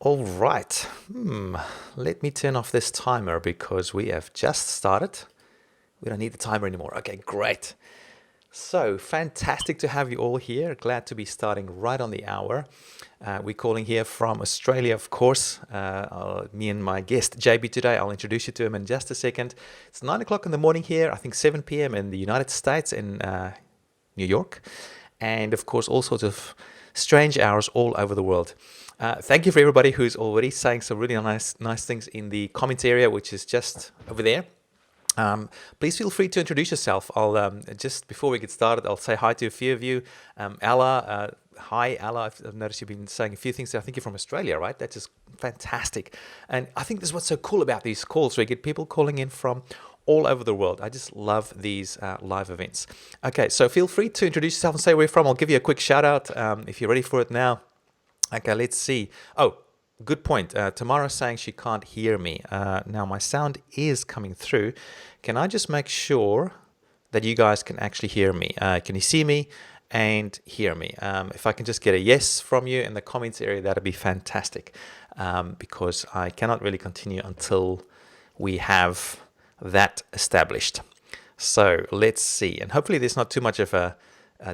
All right. Let me turn off this timer because we have just started. We don't need the timer anymore. Okay, great. So fantastic to have you all here. Glad to be starting right on the hour. We're calling here from Australia, of course. Me and my guest, JB, today. I'll introduce you to him in just a second. It's 9 o'clock in the morning here, I think 7 p.m. in the United States in New York. And of course, all sorts of strange hours all over the world. Thank you for everybody who's already saying some really nice things in the comments area, which is just over there. Please feel free to introduce yourself. I'll just before we get started, I'll say hi to a few of you. Ella, hi Ella. I've noticed you've been saying a few things. I think you're from Australia, right? That's just fantastic. And I think this is what's so cool about these calls. We get people calling in from all over the world. I just love these live events. Okay, so feel free to introduce yourself and say where you're from. I'll give you a quick shout out if you're ready for it now. Okay, let's see. Oh, good point. Tamara's saying she can't hear me. Now my sound is coming through. Can I just make sure that you guys can actually hear me? Can you see me and hear me? If I can just get a yes from you in the comments area, that'd be fantastic. Because I cannot really continue until we have that established. So let's see. And hopefully there's not too much of a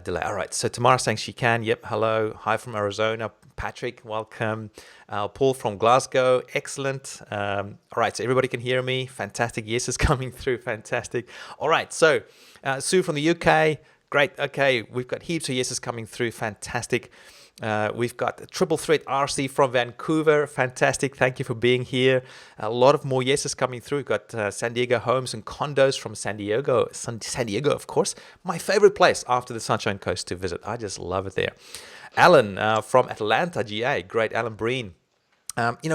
delay. All right, so Tamara's saying she can. Yep, hello. Hi from Arizona. Patrick, welcome. Paul from Glasgow, excellent. All right, so everybody can hear me. Fantastic. Yes is coming through. Fantastic. All right, so Sue from the UK, great. Okay, we've got heaps of yeses coming through. Fantastic. We've got Triple Threat RC from Vancouver. Fantastic. Thank you for being here. A lot of more yeses coming through. We've got San Diego Homes and Condos from San Diego. San Diego, of course. My favorite place after the Sunshine Coast to visit. I just love it there. Alan from Atlanta, GA. Great, Alan Breen.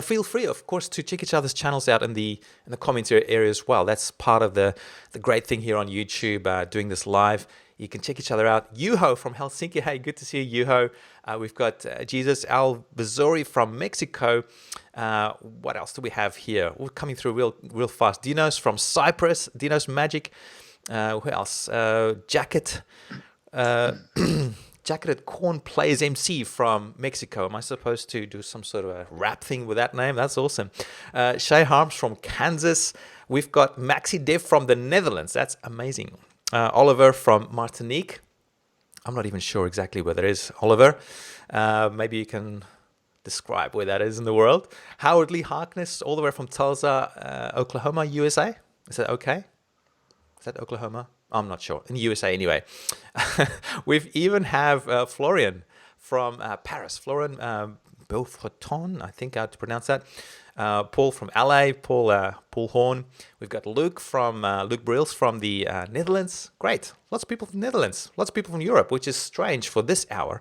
Feel free, of course, to check each other's channels out in the comments area as well. That's part of the great thing here on YouTube, doing this live. You can check each other out. Yuho from Helsinki. Hey, good to see you, Yuho. We've got Jesus Alvazori from Mexico. What else do we have here? We're coming through real fast. Dinos from Cyprus. Dinos Magic. Who else? Jacket. Jacketed Corn Plays MC from Mexico. Am I supposed to do some sort of a rap thing with that name? That's awesome. Shay Harms from Kansas. We've got Maxi Dev from the Netherlands. That's amazing. Oliver from Martinique. I'm not even sure exactly where that is, Oliver. Maybe you can describe where that is in the world. Howard Lee Harkness, all the way from Tulsa, Oklahoma, USA. Is that okay? Is that Oklahoma? I'm not sure. In the USA anyway. We've even have Florian from Paris. Florian Beaufreton, I think how to pronounce that. Paul from LA, Paul Horn. We've got Luke from Luke Brills from the Netherlands. Great. Lots of people from the Netherlands. Lots of people from Europe, which is strange for this hour.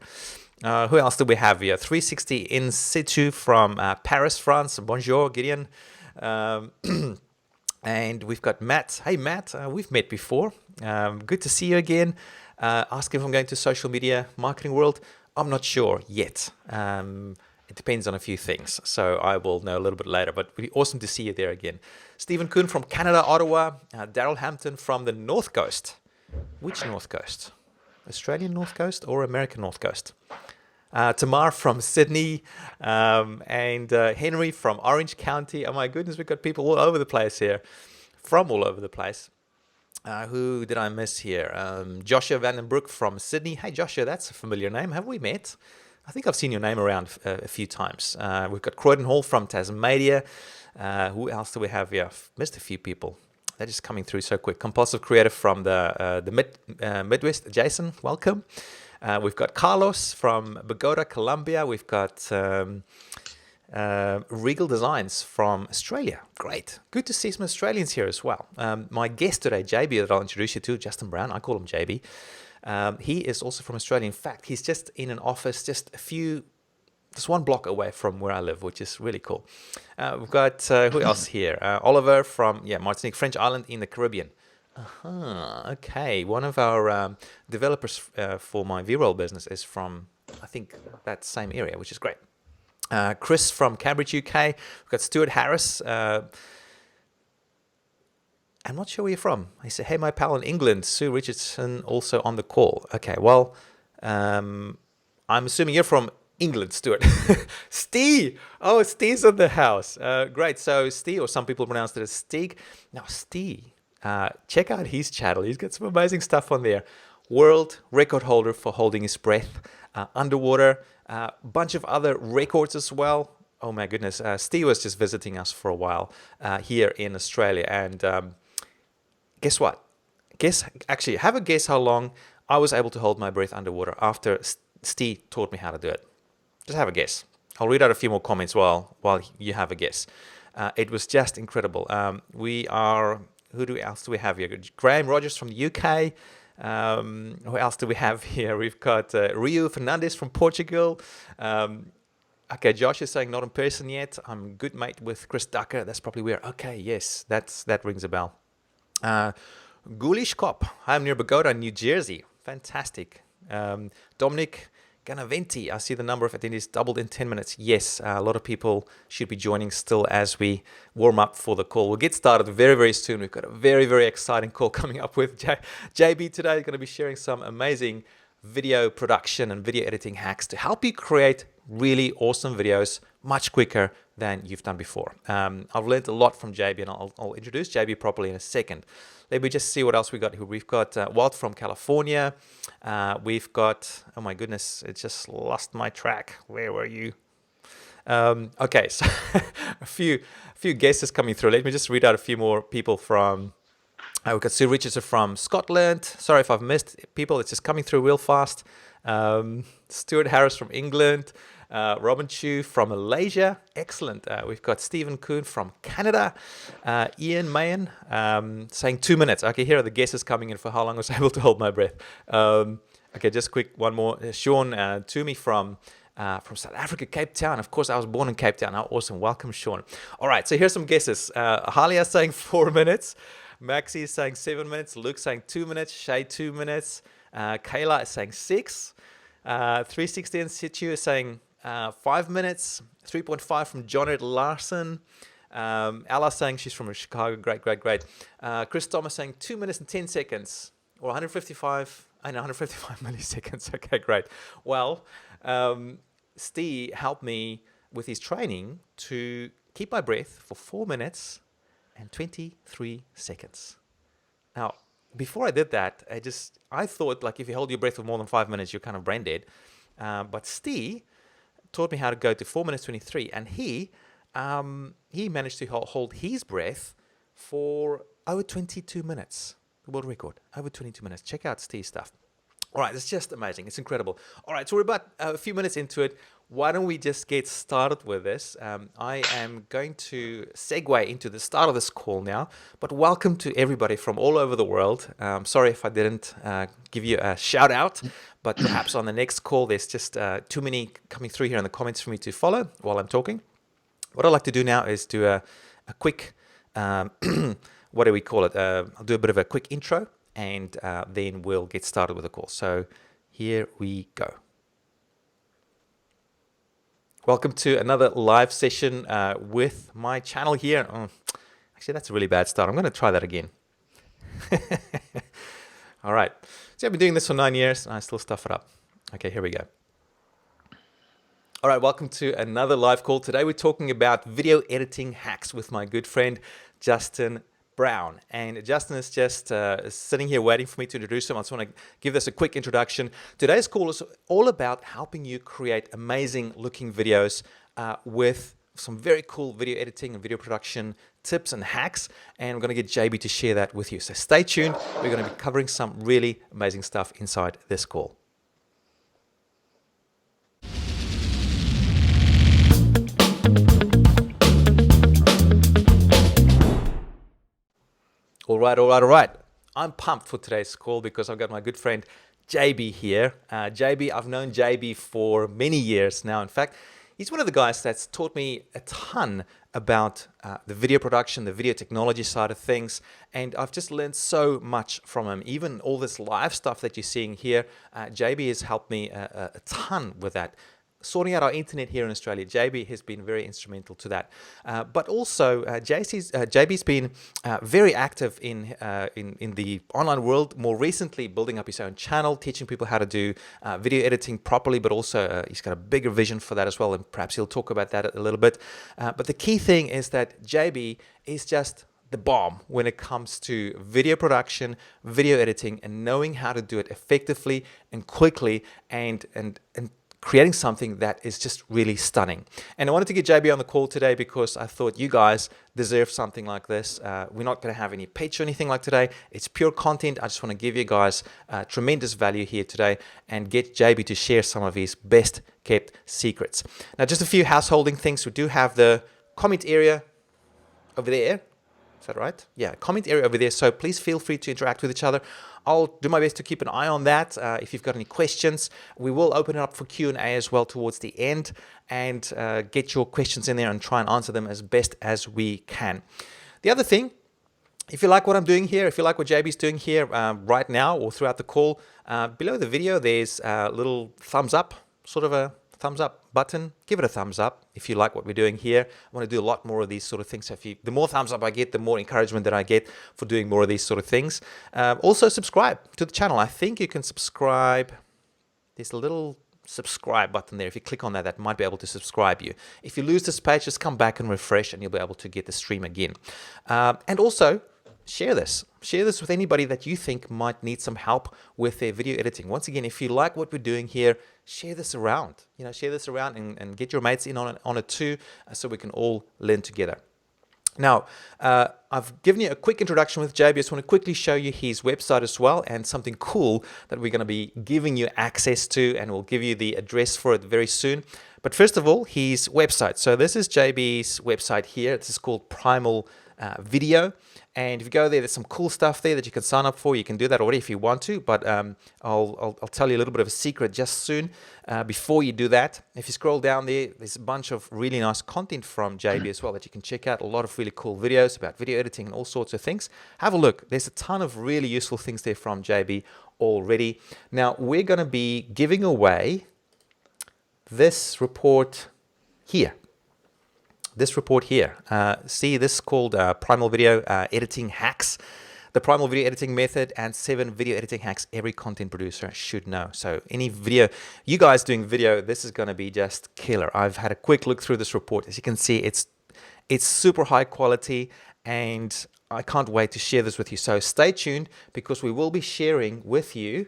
Who else do we have here? 360 in situ from Paris, France. Bonjour, Gideon. And we've got Matt. Hey, Matt, we've met before. Good to see you again. Asking if I'm going to social media marketing world. I'm not sure yet. It depends on a few things. So I will know a little bit later. But it'd be awesome to see you there again. Stephen Kuhn from Canada, Ottawa. Daryl Hampton from the North Coast. Which North Coast? Australian North Coast or American North Coast? Tamar from Sydney, and Henry from Orange County. Oh my goodness, we've got people all over the place here, from all over the place. Who did I miss here? Joshua Vandenbroek from Sydney. Hey Joshua, that's a familiar name. Have we met? I think I've seen your name around a few times. We've got Croydon Hall from Tasmania. Who else do we have here? I've missed a few people. They're just coming through so quick. Compulsive Creative from the Midwest. Jason, welcome. We've got Carlos from Bogota, Colombia. We've got Regal Designs from Australia. Great. Good to see some Australians here as well. My guest today, JB, that I'll introduce you to, Justin Brown. I call him JB. He is also from Australia. In fact, he's just in an office just one block away from where I live, which is really cool. We've got, who else here? Oliver from, Martinique, French island in the Caribbean. Okay. One of our developers for my V-Roll business is from, I think, that same area, which is great. Chris from Cambridge, UK. We've got Stuart Harris. I'm not sure where you're from. He said, hey, my pal in England, Sue Richardson, also on the call. Okay, well, I'm assuming you're from England, Stuart. Steve! Oh, Steve's in the house. Great. So Steve, or some people pronounce it as Stig. Now, Steve, check out his channel. He's got some amazing stuff on there. World record holder for holding his breath underwater. Bunch of other records as well. Oh my goodness. Steve was just visiting us for a while here in Australia. And guess what? Actually, have a guess how long I was able to hold my breath underwater after Steve taught me how to do it. Just have a guess. I'll read out a few more comments while you have a guess. It was just incredible. Who else do we have here? Graham Rogers from the UK. Who else do we have here? We've got Rio Fernandez from Portugal. Okay, Josh is saying not in person yet. I'm good mate with Chris Ducker. That's probably where. Okay, yes, that rings a bell. Ghoulish Cop. I'm near Bogota, New Jersey. Fantastic. Dominic Ganaventi. I see the number of attendees doubled in 10 minutes. Yes, a lot of people should be joining still as we warm up for the call. We'll get started very, very soon. We've got a very, very exciting call coming up with JB today. He's going to be sharing some amazing video production and video editing hacks to help you create really awesome videos much quicker than you've done before. I've learned a lot from JB, and I'll introduce JB properly in a second. Let me just see what else we got here. We've got Walt from California. We've got, oh my goodness, it just lost my track. Where were you? Okay, so a few guesses coming through. Let me just read out a few more people from. We've got Sue Richardson from Scotland. Sorry if I've missed people. It's just coming through real fast. Stuart Harris from England. Robin Chu from Malaysia. Excellent. We've got Stephen Kuhn from Canada. Ian Mayan saying 2 minutes. Okay, here are the guesses coming in for how long I was able to hold my breath. Okay, just quick one more. Sean Toomey from South Africa, Cape Town. Of course, I was born in Cape Town. How awesome. Welcome, Sean. All right, so here's some guesses. Halia saying 4 minutes. Maxie is saying 7 minutes. Luke saying 2 minutes. Shay 2 minutes. Kayla is saying 6. 360 in situ is saying 5 minutes. 3.5 from John Ed Larson. Ella saying she's from Chicago. Great. Chris Thomas saying 2 minutes and 10 seconds. Or 155 milliseconds. Okay, great. Well, Steve helped me with his training to keep my breath for 4 minutes and 23 seconds. Now, before I did that, I thought like if you hold your breath for more than 5 minutes, you're kind of brain dead. But Steve taught me how to go to 4 minutes 23, and he managed to hold his breath for over 22 minutes. The world record, over 22 minutes. Check out Steve's stuff. All right, it's just amazing. It's incredible. All right, so we're about a few minutes into it. Why don't we just get started with this? I am going to segue into the start of this call now, but welcome to everybody from all over the world. Sorry if I didn't give you a shout out, but perhaps on the next call, there's just too many coming through here in the comments for me to follow while I'm talking. What I'd like to do now is do a quick, what do we call it? I'll do a bit of a quick intro, and then we'll get started with the call. So here we go. Welcome to another live session with my channel here. Oh, actually, that's a really bad start. I'm going to try that again. All right. So I've been doing this for 9 years, and I still stuff it up. Okay, here we go. All right, welcome to another live call. Today we're talking about video editing hacks with my good friend, Justin Brown. And Justin is just sitting here waiting for me to introduce him. I just want to give this a quick introduction. Today's call is all about helping you create amazing looking videos with some very cool video editing and video production tips and hacks. And we're going to get JB to share that with you. So stay tuned. We're going to be covering some really amazing stuff inside this call. All right. I'm pumped for today's call because I've got my good friend JB here. JB, I've known JB for many years now. In fact, he's one of the guys that's taught me a ton about the video production, the video technology side of things. And I've just learned so much from him. Even all this live stuff that you're seeing here, JB has helped me a ton with that. sorting out our internet here in Australia. JB has been very instrumental to that. But also, JB's been very active in the online world. More recently, building up his own channel, teaching people how to do video editing properly. But also, he's got a bigger vision for that as well, and perhaps he'll talk about that a little bit. But the key thing is that JB is just the bomb when it comes to video production, video editing, and knowing how to do it effectively and quickly, and creating something that is just really stunning. And I wanted to get JB on the call today because I thought you guys deserve something like this. We're not going to have any pitch or anything like today. It's pure content. I just want to give you guys tremendous value here today and get JB to share some of his best kept secrets. Now, just a few householding things. We do have the comment area over there. Is that right? Yeah, comment area over there. So please feel free to interact with each other. I'll do my best to keep an eye on that. If you've got any questions, we will open it up for Q&A as well towards the end, and get your questions in there and try and answer them as best as we can. The other thing, if you like what I'm doing here, if you like what JB's doing here right now or throughout the call, below the video there's a little thumbs up, sort of a thumbs up button. Give it a thumbs up if you like what we're doing here. I want to do a lot more of these sort of things. So the more thumbs up I get, the more encouragement that I get for doing more of these sort of things. Also subscribe to the channel. I think you can subscribe. There's a little subscribe button there. If you click on that, that might be able to subscribe you. If you lose this page, just come back and refresh and you'll be able to get the stream again. And also share this. Share this with anybody that you think might need some help with their video editing. Once again, if you like what we're doing here, share this around. Share this around and get your mates in on it too, so we can all learn together. Now, I've given you a quick introduction with JB. I just want to quickly show you his website as well, and something cool that we're going to be giving you access to, and we'll give you the address for it very soon. But first of all, his website. So this is JB's website here. This is called Primal Video. And if you go there, there's some cool stuff there that you can sign up for. You can do that already if you want to, but I'll tell you a little bit of a secret just soon before you do that. If you scroll down there, there's a bunch of really nice content from JB as well that you can check out. A lot of really cool videos about video editing and all sorts of things. Have a look. There's a ton of really useful things there from JB already. Now, we're going to be giving away this report here. This report here. See, this is called Primal Video Editing Hacks. The Primal Video Editing Method and 7 video editing hacks every content producer should know. So any video, you guys doing video, this is going to be just killer. I've had a quick look through this report. As you can see, it's super high quality, and I can't wait to share this with you. So stay tuned, because we will be sharing with you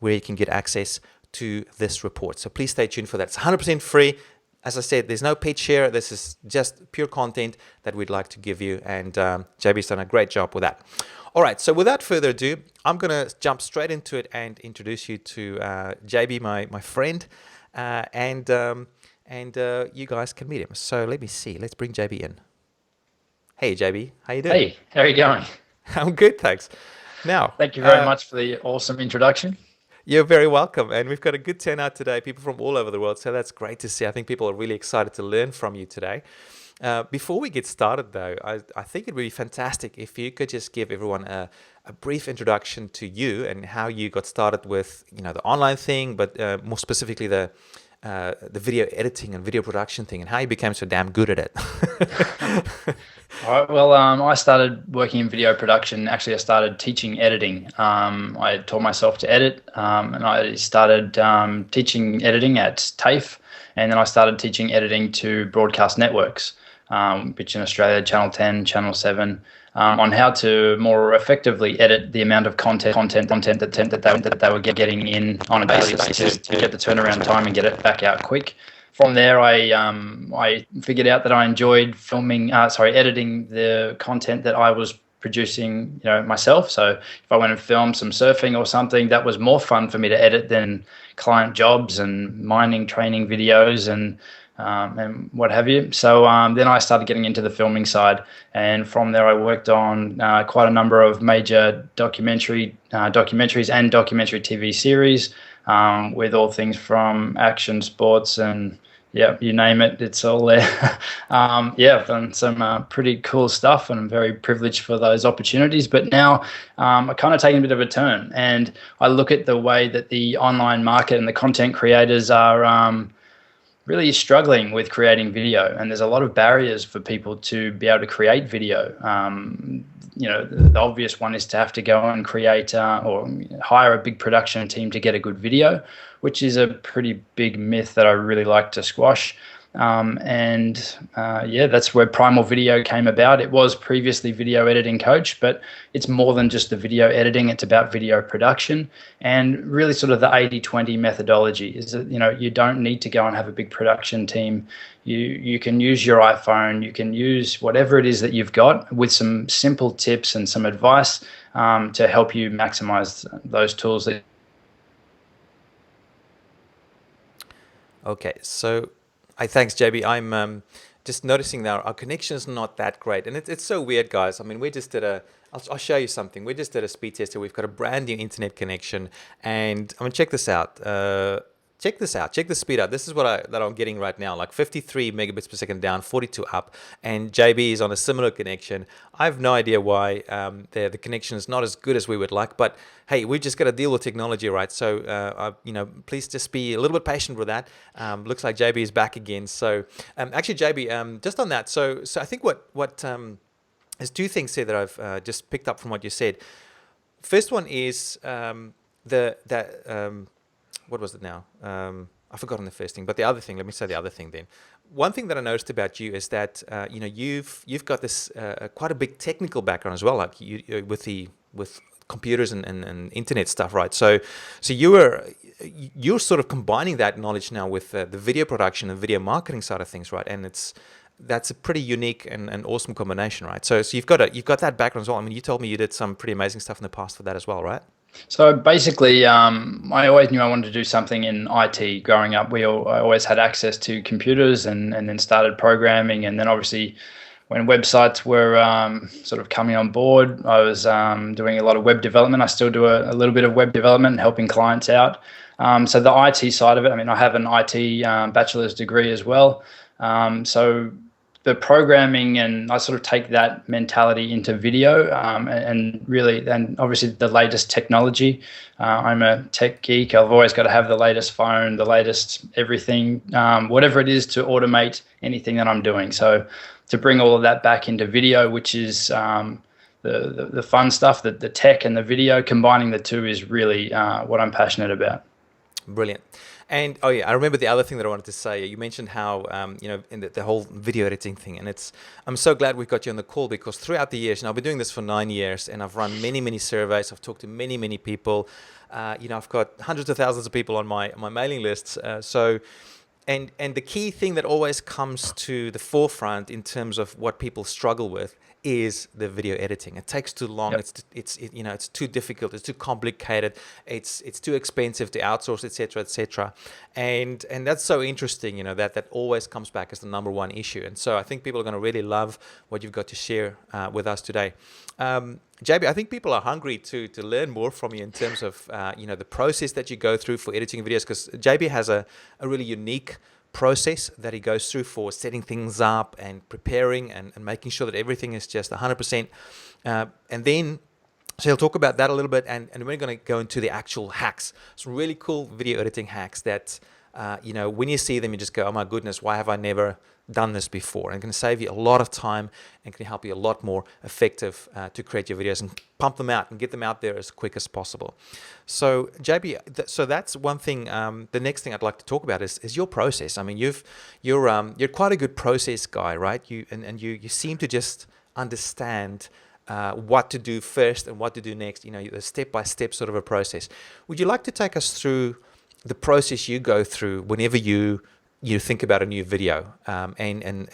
where you can get access to this report. So please stay tuned for that. It's 100% free. As I said, there's no pitch here. This is just pure content that we'd like to give you, and JB's done a great job with that. All right, so without further ado, I'm going to jump straight into it and introduce you to JB, my friend, and you guys can meet him. So let me see. Let's bring JB in. Hey, JB, how you doing? Hey, how are you going? I'm good, thanks. Now, thank you very much for the awesome introduction. You're very welcome. And we've got a good turnout today, people from all over the world. So that's great to see. I think people are really excited to learn from you today. Before we get started, though, I think it would be fantastic if you could just give everyone a brief introduction to you and how you got started with, the online thing, but more specifically the video editing and video production thing, and how you became so damn good at it. All right. Well, I started working in video production. Actually, I started teaching editing. I taught myself to edit, and I started teaching editing at TAFE, and then I started teaching editing to broadcast networks, which in Australia, Channel 10, Channel 7, on how to more effectively edit the amount of content that they were getting in on a basis to get the turnaround time and get it back out quick. From there, I figured out that I enjoyed editing the content that I was producing, myself. So if I went and filmed some surfing or something, that was more fun for me to edit than client jobs and mining training videos and what have you. So then I started getting into the filming side, and from there I worked on quite a number of major documentaries and documentary TV series, with all things from action, sports, and you name it, it's all there. I've done some pretty cool stuff, and I'm very privileged for those opportunities. But now I kind of taken a bit of a turn, and I look at the way that the online market and the content creators are really struggling with creating video, and there's a lot of barriers for people to be able to create video. The obvious one is to have to go and create or hire a big production team to get a good video, which is a pretty big myth that I really like to squash. That's where Primal Video came about. It was previously Video Editing Coach, but it's more than just the video editing. It's about video production, and really sort of the 80-20 methodology is that, you don't need to go and have a big production team. You can use your iPhone, you can use whatever it is that you've got with some simple tips and some advice to help you maximize those tools. Okay, so thanks, JB. I'm just noticing that our connection is not that great, and it's so weird, guys. I mean, we just did I'll show you something. We just did a speed test. We've got a brand new internet connection, and I mean, check this out. Check this out. Check the speed out. This is what I'm getting right now, like 53 megabits per second down, 42 up, and JB is on a similar connection. I have no idea why the connection is not as good as we would like, but hey, we just got to deal with technology, right? So, please just be a little bit patient with that. Looks like JB is back again. So, actually, JB, just on that. So I think what there's two things here that I've just picked up from what you said. First one is what was it now? I've forgotten the first thing, but the other thing, let me say the other thing then. One thing that I noticed about you is that, you've got this quite a big technical background as well, like you with computers and internet stuff, right? So you're sort of combining that knowledge now with the video production and video marketing side of things, right? And that's a pretty unique and awesome combination, right? So you've got that background as well. I mean, you told me you did some pretty amazing stuff in the past for that as well, right? So basically, I always knew I wanted to do something in IT growing up. I always had access to computers and then started programming. And then obviously when websites were sort of coming on board, I was doing a lot of web development. I still do a little bit of web development, helping clients out. So the IT side of it, I mean, I have an IT bachelor's degree as well. So the programming, and I sort of take that mentality into video and obviously the latest technology. I'm a tech geek. I've always got to have the latest phone, the latest everything, whatever it is to automate anything that I'm doing. So to bring all of that back into video, which is the fun stuff, the tech and the video, combining the two is really what I'm passionate about. Brilliant. And oh yeah, I remember the other thing that I wanted to say. You mentioned how in the whole video editing thing, and I'm so glad we've got you on the call, because throughout the years, and I've been doing this for 9 years, and I've run many surveys. I've talked to many people. I've got hundreds of thousands of people on my mailing lists. And the key thing that always comes to the forefront in terms of what people struggle with is the video editing. It takes too long. Yep. It's too difficult. It's too complicated. It's too expensive to outsource, etc. And that's so interesting. That always comes back as the number one issue. And so I think people are going to really love what you've got to share with us today. JB, I think people are hungry to learn more from you in terms of the process that you go through for editing videos, because JB has a really unique process that he goes through for setting things up and preparing and making sure that everything is just 100%. And then, so he'll talk about that a little bit, and we're going to go into the actual hacks. Some really cool video editing hacks that, when you see them, you just go, oh my goodness, why have I never done this before? And can save you a lot of time and can help you a lot more effective to create your videos and pump them out and get them out there as quick as possible. So JB, so that's one thing. The next thing I'd like to talk about is your process. I mean, you're quite a good process guy, right? You seem to just understand what to do first and what to do next. The step-by-step sort of a process. Would you like to take us through the process you go through whenever you think about a new video, and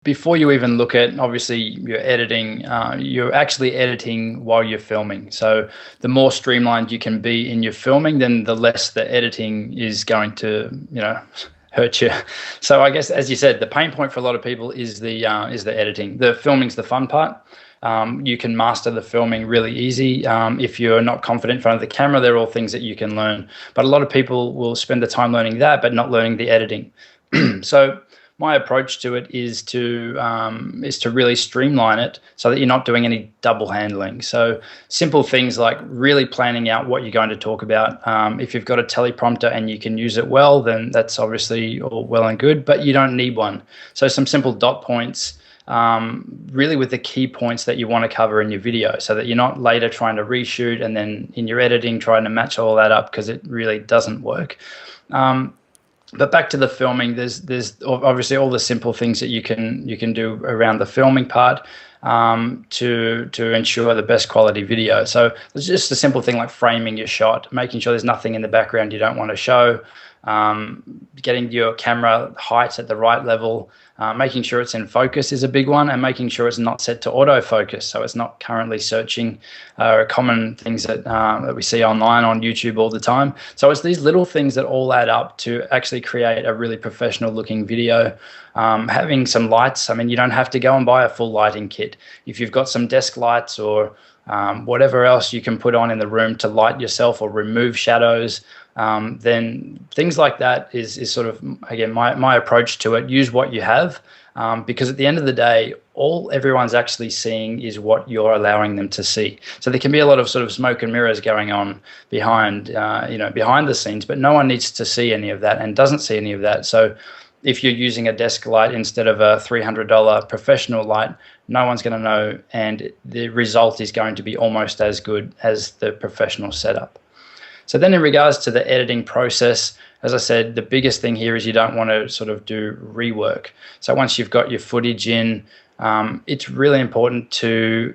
before you even look at, obviously, you're editing, you're actually editing while you're filming. So the more streamlined you can be in your filming, then the less the editing is going to, hurt you. So I guess, as you said, the pain point for a lot of people is the editing. The filming's the fun part. You can master the filming really easy. If you're not confident in front of the camera, they're all things that you can learn. But a lot of people will spend the time learning that, but not learning the editing. So my approach to it is to really streamline it so that you're not doing any double handling. So simple things like really planning out what you're going to talk about. If you've got a teleprompter and you can use it well, then that's obviously all well and good, but you don't need one. So some simple dot points, really with the key points that you want to cover in your video, so that you're not later trying to reshoot and then in your editing trying to match all that up, because it really doesn't work. But back to the filming, there's obviously all the simple things that you can do around the filming part to ensure the best quality video. So it's just a simple thing like framing your shot, making sure there's nothing in the background you don't want to show, getting your camera height at the right level, making sure it's in focus is a big one, and making sure it's not set to autofocus, so it's not currently searching, common things that we see online on YouTube all the time. So it's these little things that all add up to actually create a really professional looking video. Having some lights, I mean, you don't have to go and buy a full lighting kit. If you've got some desk lights or whatever else you can put on in the room to light yourself or remove shadows, then things like that is sort of, again, my approach to it. Use what you have, because at the end of the day, all everyone's actually seeing is what you're allowing them to see. So there can be a lot of sort of smoke and mirrors going on behind the scenes, but no one needs to see any of that and doesn't see any of that. So if you're using a desk light instead of a $300 professional light, no one's going to know, and the result is going to be almost as good as the professional setup. So then in regards to the editing process, as I said, the biggest thing here is you don't want to sort of do rework. So once you've got your footage in, it's really important to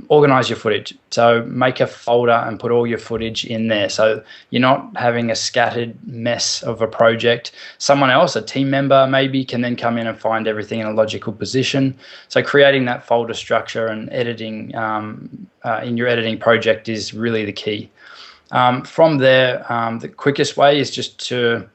organize your footage. So make a folder and put all your footage in there, so you're not having a scattered mess of a project. Someone else, a team member maybe, can then come in and find everything in a logical position. So creating that folder structure and editing in your editing project is really the key. From there, the quickest way is just to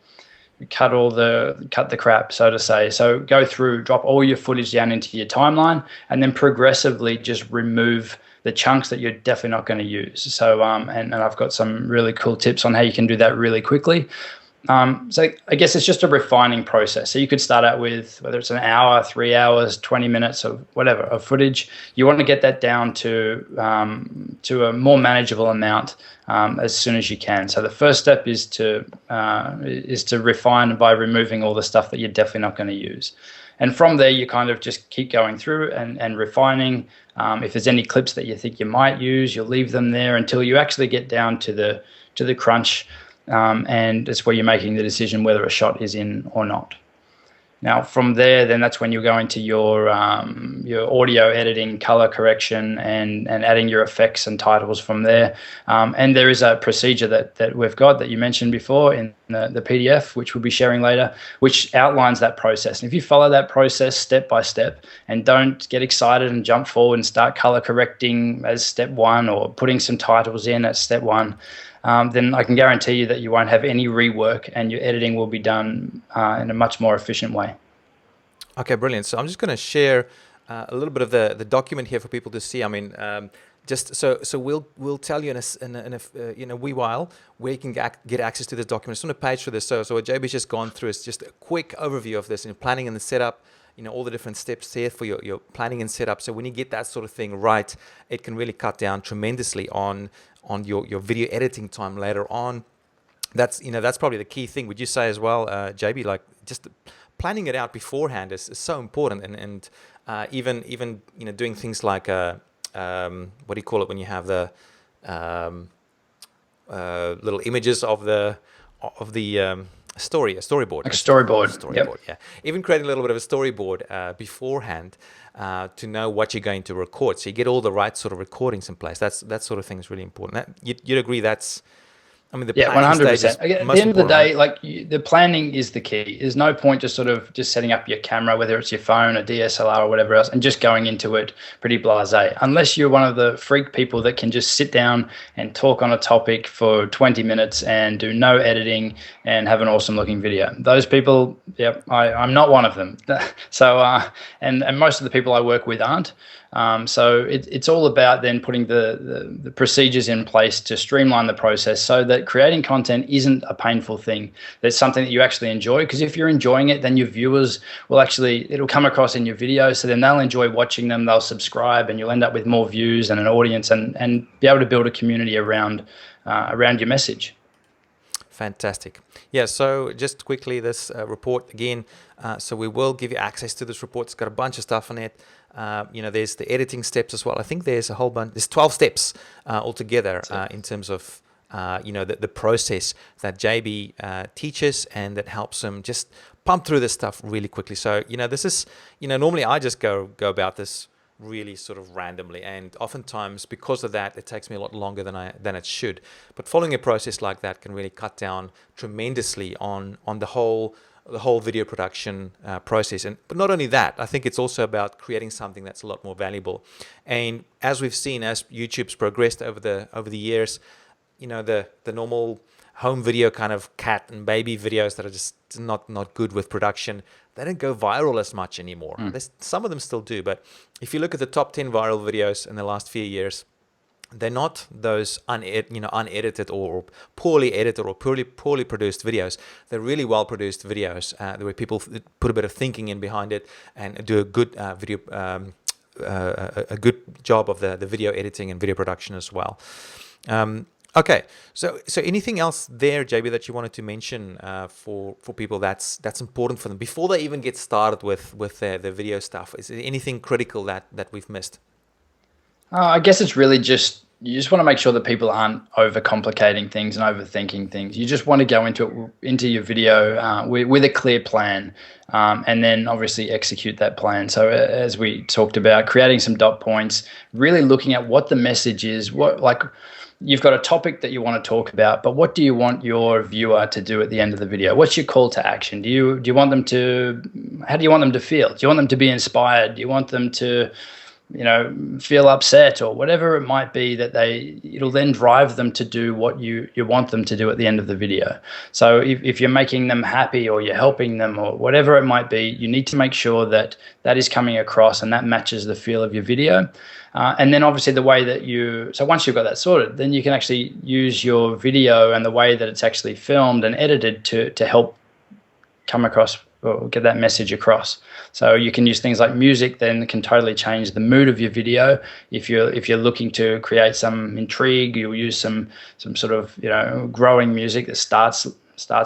cut the crap, so to say. So go through, drop all your footage down into your timeline, and then progressively just remove the chunks that you're definitely not going to use. So and I've got some really cool tips on how you can do that really quickly. So I guess it's just a refining process. So you could start out with, whether it's an hour, 3 hours, 20 minutes of whatever of footage, you want to get that down to a more manageable amount as soon as you can. So the first step is to refine by removing all the stuff that you're definitely not going to use. And from there, you kind of just keep going through and refining. If there's any clips that you think you might use, you'll leave them there until you actually get down to the crunch. And it's where you're making the decision whether a shot is in or not. Now, from there, then that's when you're going to your audio editing, color correction, and adding your effects and titles from there. And there is a procedure that we've got that you mentioned before in the PDF, which we'll be sharing later, which outlines that process. And if you follow that process step by step and don't get excited and jump forward and start color correcting as step one or putting some titles in at step one, then I can guarantee you that you won't have any rework and your editing will be done in a much more efficient way. Okay, brilliant. So I'm just going to share a little bit of the document here for people to see. I mean, just so we'll tell you in a wee while where you can get access to this document. It's on the page for this. So what JB's just gone through is just a quick overview of this, planning and the setup. All the different steps here for your planning and setup. So when you get that sort of thing right, it can really cut down tremendously on your video editing time later on. That's probably the key thing. Would you say as well, JB, like just planning it out beforehand is so important, and even doing things like what do you call it when you have the little images of the storyboard. Like a storyboard. Yep. Yeah. Even creating a little bit of a storyboard beforehand to know what you're going to record, so you get all the right sort of recordings in place. That sort of thing is really important. You'd agree that's, I mean, the 100%. At the end of the day, right? The planning is the key. There's no point just setting up your camera, whether it's your phone, a DSLR, or whatever else, and just going into it pretty blasé. Unless you're one of the freak people that can just sit down and talk on a topic for 20 minutes and do no editing and have an awesome looking video. Those people, I'm not one of them. So, and most of the people I work with aren't. So it's all about then putting the procedures in place to streamline the process so that creating content isn't a painful thing. That's something that you actually enjoy, because if you're enjoying it, then your viewers will actually, it'll come across in your videos, so then they'll enjoy watching them, they'll subscribe, and you'll end up with more views and an audience, and be able to build a community around your message. Fantastic. Yeah, so just quickly, this report again, so we will give you access to this report. It's got a bunch of stuff on it. There's the editing steps as well. I think there's a whole bunch, there's 12 steps altogether in terms of, the process that JB teaches, and that helps him just pump through this stuff really quickly. So, this is, normally I just go about this really sort of randomly, and oftentimes because of that it takes me a lot longer than it should. But following a process like that can really cut down tremendously on the whole video production process. But not only that, I think it's also about creating something that's a lot more valuable. And as we've seen, as YouTube's progressed over the years, the normal home video kind of cat and baby videos that are just not good with production, they don't go viral as much anymore. Some of them still do, but if you look at the top 10 viral videos in the last few years, they're not those unedited or poorly edited or poorly produced videos. They're really well produced videos where people put a bit of thinking in behind it and do a good a good job of the video editing and video production as well. Okay, so anything else there, JB, that you wanted to mention for people that's important for them before they even get started with their video stuff? Is there anything critical that we've missed? I guess it's really just, you just want to make sure that people aren't overcomplicating things and overthinking things. You just want to go into your video with a clear plan, and then obviously execute that plan. So as we talked about, creating some dot points, really looking at what the message is, you've got a topic that you want to talk about, but what do you want your viewer to do at the end of the video? What's your call to action? Do you want them to, how do you want them to feel? Do you want them to be inspired? Do you want them to, feel upset, or whatever it might be, that it'll then drive them to do what you want them to do at the end of the video. So if you're making them happy, or you're helping them, or whatever it might be, you need to make sure that is coming across and that matches the feel of your video. And then obviously the way that so once you've got that sorted, then you can actually use your video and the way that it's actually filmed and edited to help come across or get that message across. So you can use things like music, then can totally change the mood of your video. If you're looking to create some intrigue, you'll use some sort of growing music that starts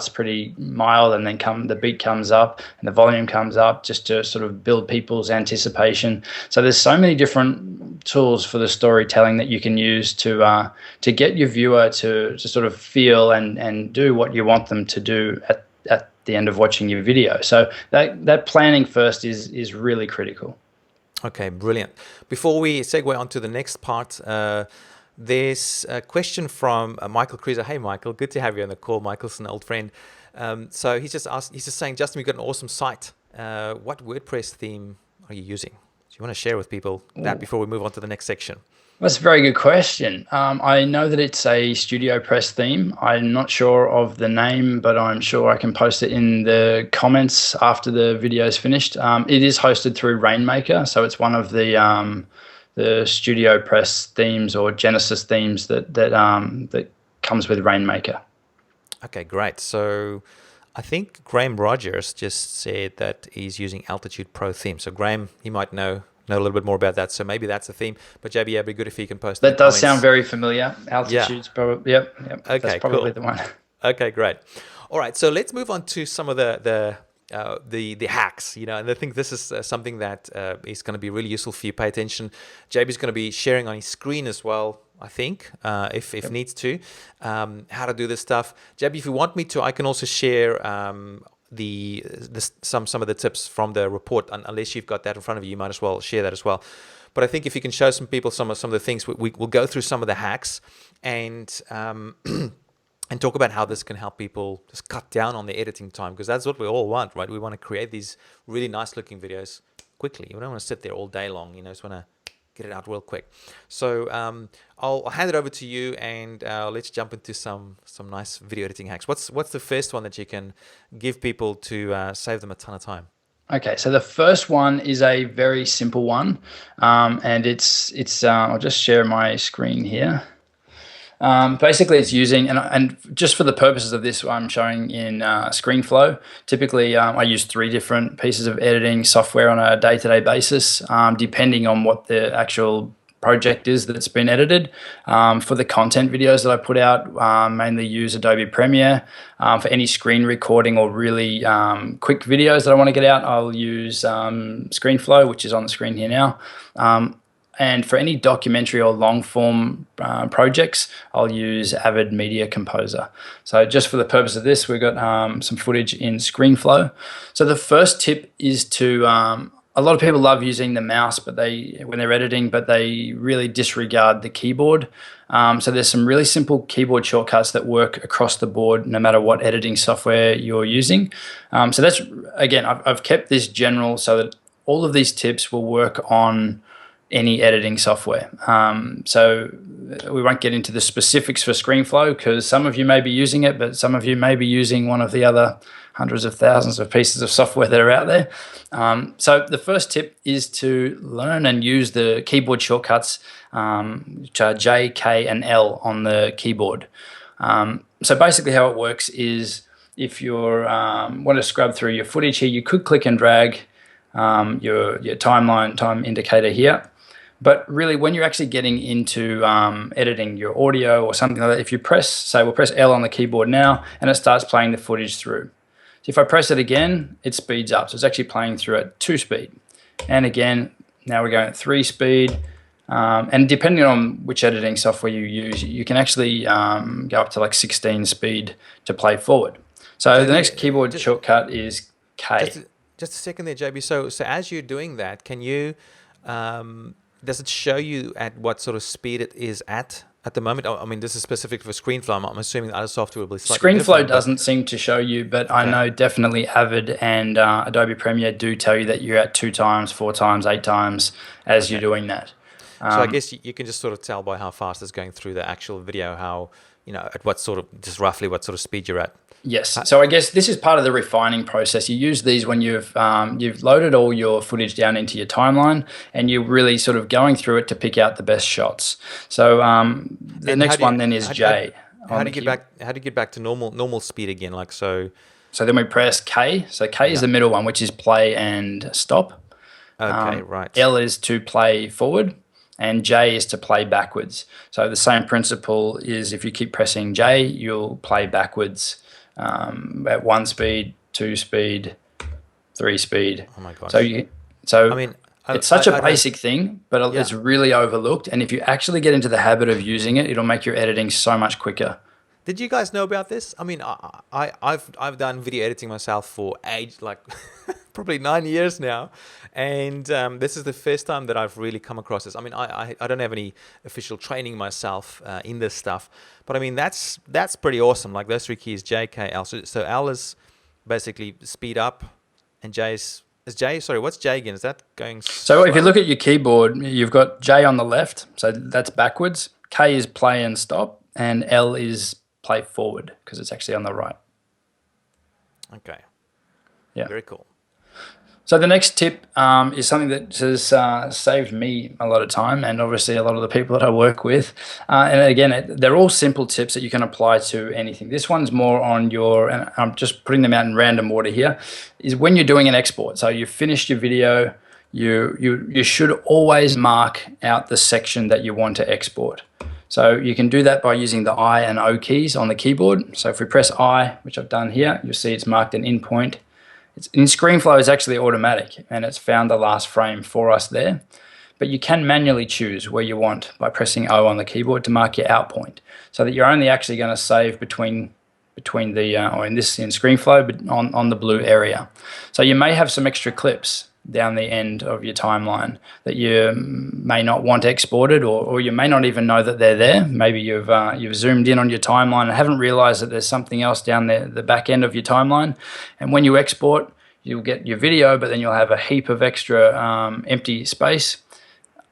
pretty mild, and then the beat comes up and the volume comes up, just to sort of build people's anticipation. So there's so many different tools for the storytelling that you can use to get your viewer to sort of feel and do what you want them to do at the end of watching your video. So that planning first is really critical. Okay, brilliant. Before we segue on to the next part, there's a question from Michael Cruiser. Hey, Michael, good to have you on the call. Michael's an old friend. So he's just saying, Justin, we've got an awesome site. What WordPress theme are you using? Do you want to share with people that before we move on to the next section? That's a very good question. I know that it's a StudioPress theme. I'm not sure of the name, but I'm sure I can post it in the comments after the video is finished. It is hosted through Rainmaker, so it's one of the StudioPress themes or Genesis themes that comes with Rainmaker. Okay, great. So I think Graham Rogers just said that he's using Altitude Pro theme. So Graham, he might know a little bit more about that. So maybe that's a theme. But JB, it'd be good if you can post that. That does sound very familiar. Altitude's probably, yep. Okay, that's probably the one. Okay, great. All right, so let's move on to some of the hacks, and I think this is something that is going to be really useful for you. Pay attention. JB's going to be sharing on his screen as well, I think, if needs to, how to do this stuff. JB, if you want me to, I can also share some of the tips from the report. Unless you've got that in front of you, you might as well share that as well. But I think if you can show some people some of the things, we'll go through some of the hacks and and talk about how this can help people just cut down on the editing time, because that's what we all want, right? We want to create these really nice looking videos quickly. We don't want to sit there all day long, just want to get it out real quick. So I'll hand it over to you, and let's jump into some nice video editing hacks. What's the first one that you can give people to save them a ton of time? Okay, so the first one is a very simple one, and I'll just share my screen here. Basically, it's using, and just for the purposes of this, I'm showing in ScreenFlow. Typically, I use 3 different pieces of editing software on a day-to-day basis, depending on what the actual project is that's been edited. For the content videos that I put out, mainly use Adobe Premiere. For any screen recording or really quick videos that I want to get out, I'll use ScreenFlow, which is on the screen here now. And for any documentary or long form projects, I'll use Avid Media Composer. So just for the purpose of this, we've got some footage in ScreenFlow. So the first tip is to, a lot of people love using the mouse when they're editing, but they really disregard the keyboard. So there's some really simple keyboard shortcuts that work across the board, no matter what editing software you're using. So that's, again, I've kept this general so that all of these tips will work on any editing software. So we won't get into the specifics for ScreenFlow because some of you may be using it, but some of you may be using one of the other hundreds of thousands of pieces of software that are out there. So the first tip is to learn and use the keyboard shortcuts, which are J, K, and L on the keyboard. So basically how it works is if you want to scrub through your footage here, you could click and drag your timeline time indicator here. But really, when you're actually getting into editing your audio or something like that, if you we'll press L on the keyboard now, and it starts playing the footage through. So if I press it again, it speeds up. So it's actually playing through at 2 speed. And again, now we're going at 3 speed. And depending on which editing software you use, you can actually go up to like 16 speed to play forward. So the next keyboard shortcut is K. Just a second there, JB. So as you're doing that, can you... does it show you at what sort of speed it is at the moment? I mean, this is specific for ScreenFlow. I'm assuming the other software will be slightly different. ScreenFlow doesn't seem to show you, but I know definitely Avid and Adobe Premiere do tell you that you're at 2 times, 4 times, 8 times as you're doing that. So I guess you can just sort of tell by how fast it's going through the actual video, how, at what sort of, just roughly what sort of speed you're at. Yes. So I guess this is part of the refining process. You use these when you've loaded all your footage down into your timeline, and you're really sort of going through it to pick out the best shots. So the next one then is J. How do you get back to normal speed again? Like so. So then we press K. So K is the middle one, which is play and stop. Okay, right. L is to play forward, and J is to play backwards. So the same principle is if you keep pressing J, you'll play backwards. At 1 speed, 2 speed, 3 speed. Oh my gosh. So I mean, it's such a basic thing, but it's really overlooked. And if you actually get into the habit of using it, it'll make your editing so much quicker. Did you guys know about this? I mean, I've done video editing myself for like probably 9 years now, and this is the first time that I've really come across this. I mean, I don't have any official training myself in this stuff, but I mean that's pretty awesome. Like those 3 keys, J, K, L. So L is basically speed up, and J is J. Sorry, what's J again? Is that going? So if you look at your keyboard, you've got J on the left, so that's backwards. K is play and stop, and L is play forward because it's actually on the right. Okay. Yeah. Very cool. So the next tip is something that has saved me a lot of time, and obviously a lot of the people that I work with. And again, they're all simple tips that you can apply to anything. This one's more on and I'm just putting them out in random order here, is when you're doing an export. So you've finished your video, you should always mark out the section that you want to export. So you can do that by using the I and O keys on the keyboard. So if we press I, which I've done here, you'll see it's marked an in point. In ScreenFlow, it's actually automatic, and it's found the last frame for us there. But you can manually choose where you want by pressing O on the keyboard to mark your out point, so that you're only actually going to save between the, or in ScreenFlow, but on the blue area. So you may have some extra clips down the end of your timeline that you may not want exported, or you may not even know that they're there. Maybe you've zoomed in on your timeline and haven't realized that there's something else down there, the back end of your timeline. And when you export, you'll get your video, but then you'll have a heap of extra empty space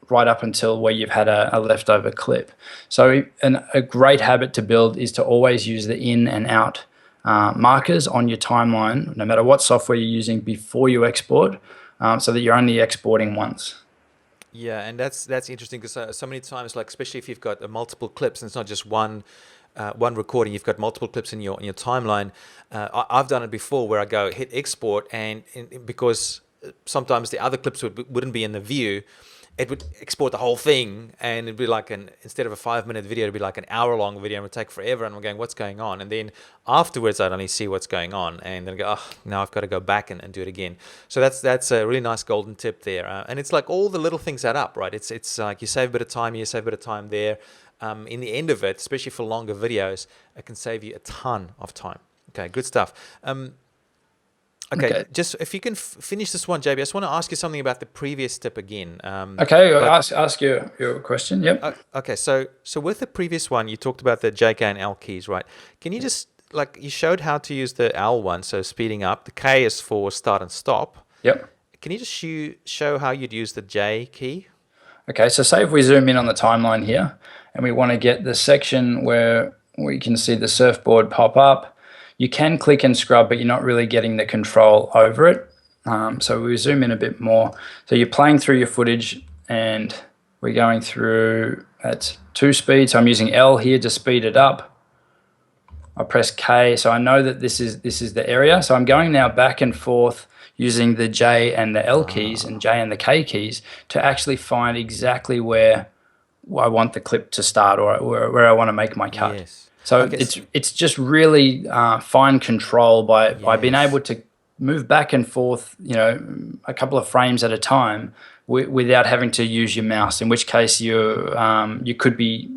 right up until where you've had a leftover clip. So a great habit to build is to always use the in and out markers on your timeline, no matter what software you're using, before you export, so that you're only exporting once. Yeah, and that's interesting because so many times, like especially if you've got multiple clips and it's not just one recording, you've got multiple clips in your timeline. I've done it before where I go hit export, and because sometimes the other clips wouldn't be in the view, it would export the whole thing, and it'd be like instead of a 5-minute video, it'd be like an hour-long video, and it would take forever. And I'm going, what's going on? And then afterwards, I'd only see what's going on, and then I go, oh, now I've got to go back and do it again. So that's a really nice golden tip there. And it's like all the little things add up, right? It's like you save a bit of time, you save a bit of time there. In the end of it, especially for longer videos, it can save you a ton of time. Okay, good stuff. Okay, just if you can finish this one, JB, I just want to ask you something about the previous tip again. Okay, ask your question. Yep. Okay, so with the previous one, you talked about the JK and L keys, right? Can you just, like, you showed how to use the L one, so speeding up. The K is for start and stop. Yep. Can you just show how you'd use the J key? Okay, so say if we zoom in on the timeline here, and we want to get the section where we can see the surfboard pop up. You can click and scrub, but you're not really getting the control over it. So we zoom in a bit more. So you're playing through your footage, and we're going through at 2 speed. So I'm using L here to speed it up. I press K, so I know that this is the area. So I'm going now back and forth using the J and the L keys and J and the K keys to actually find exactly where I want the clip to start, or where I want to make my cut. Yes. So Okay, it's just really fine control by being able to move back and forth, a couple of frames at a time without having to use your mouse. In which case you could be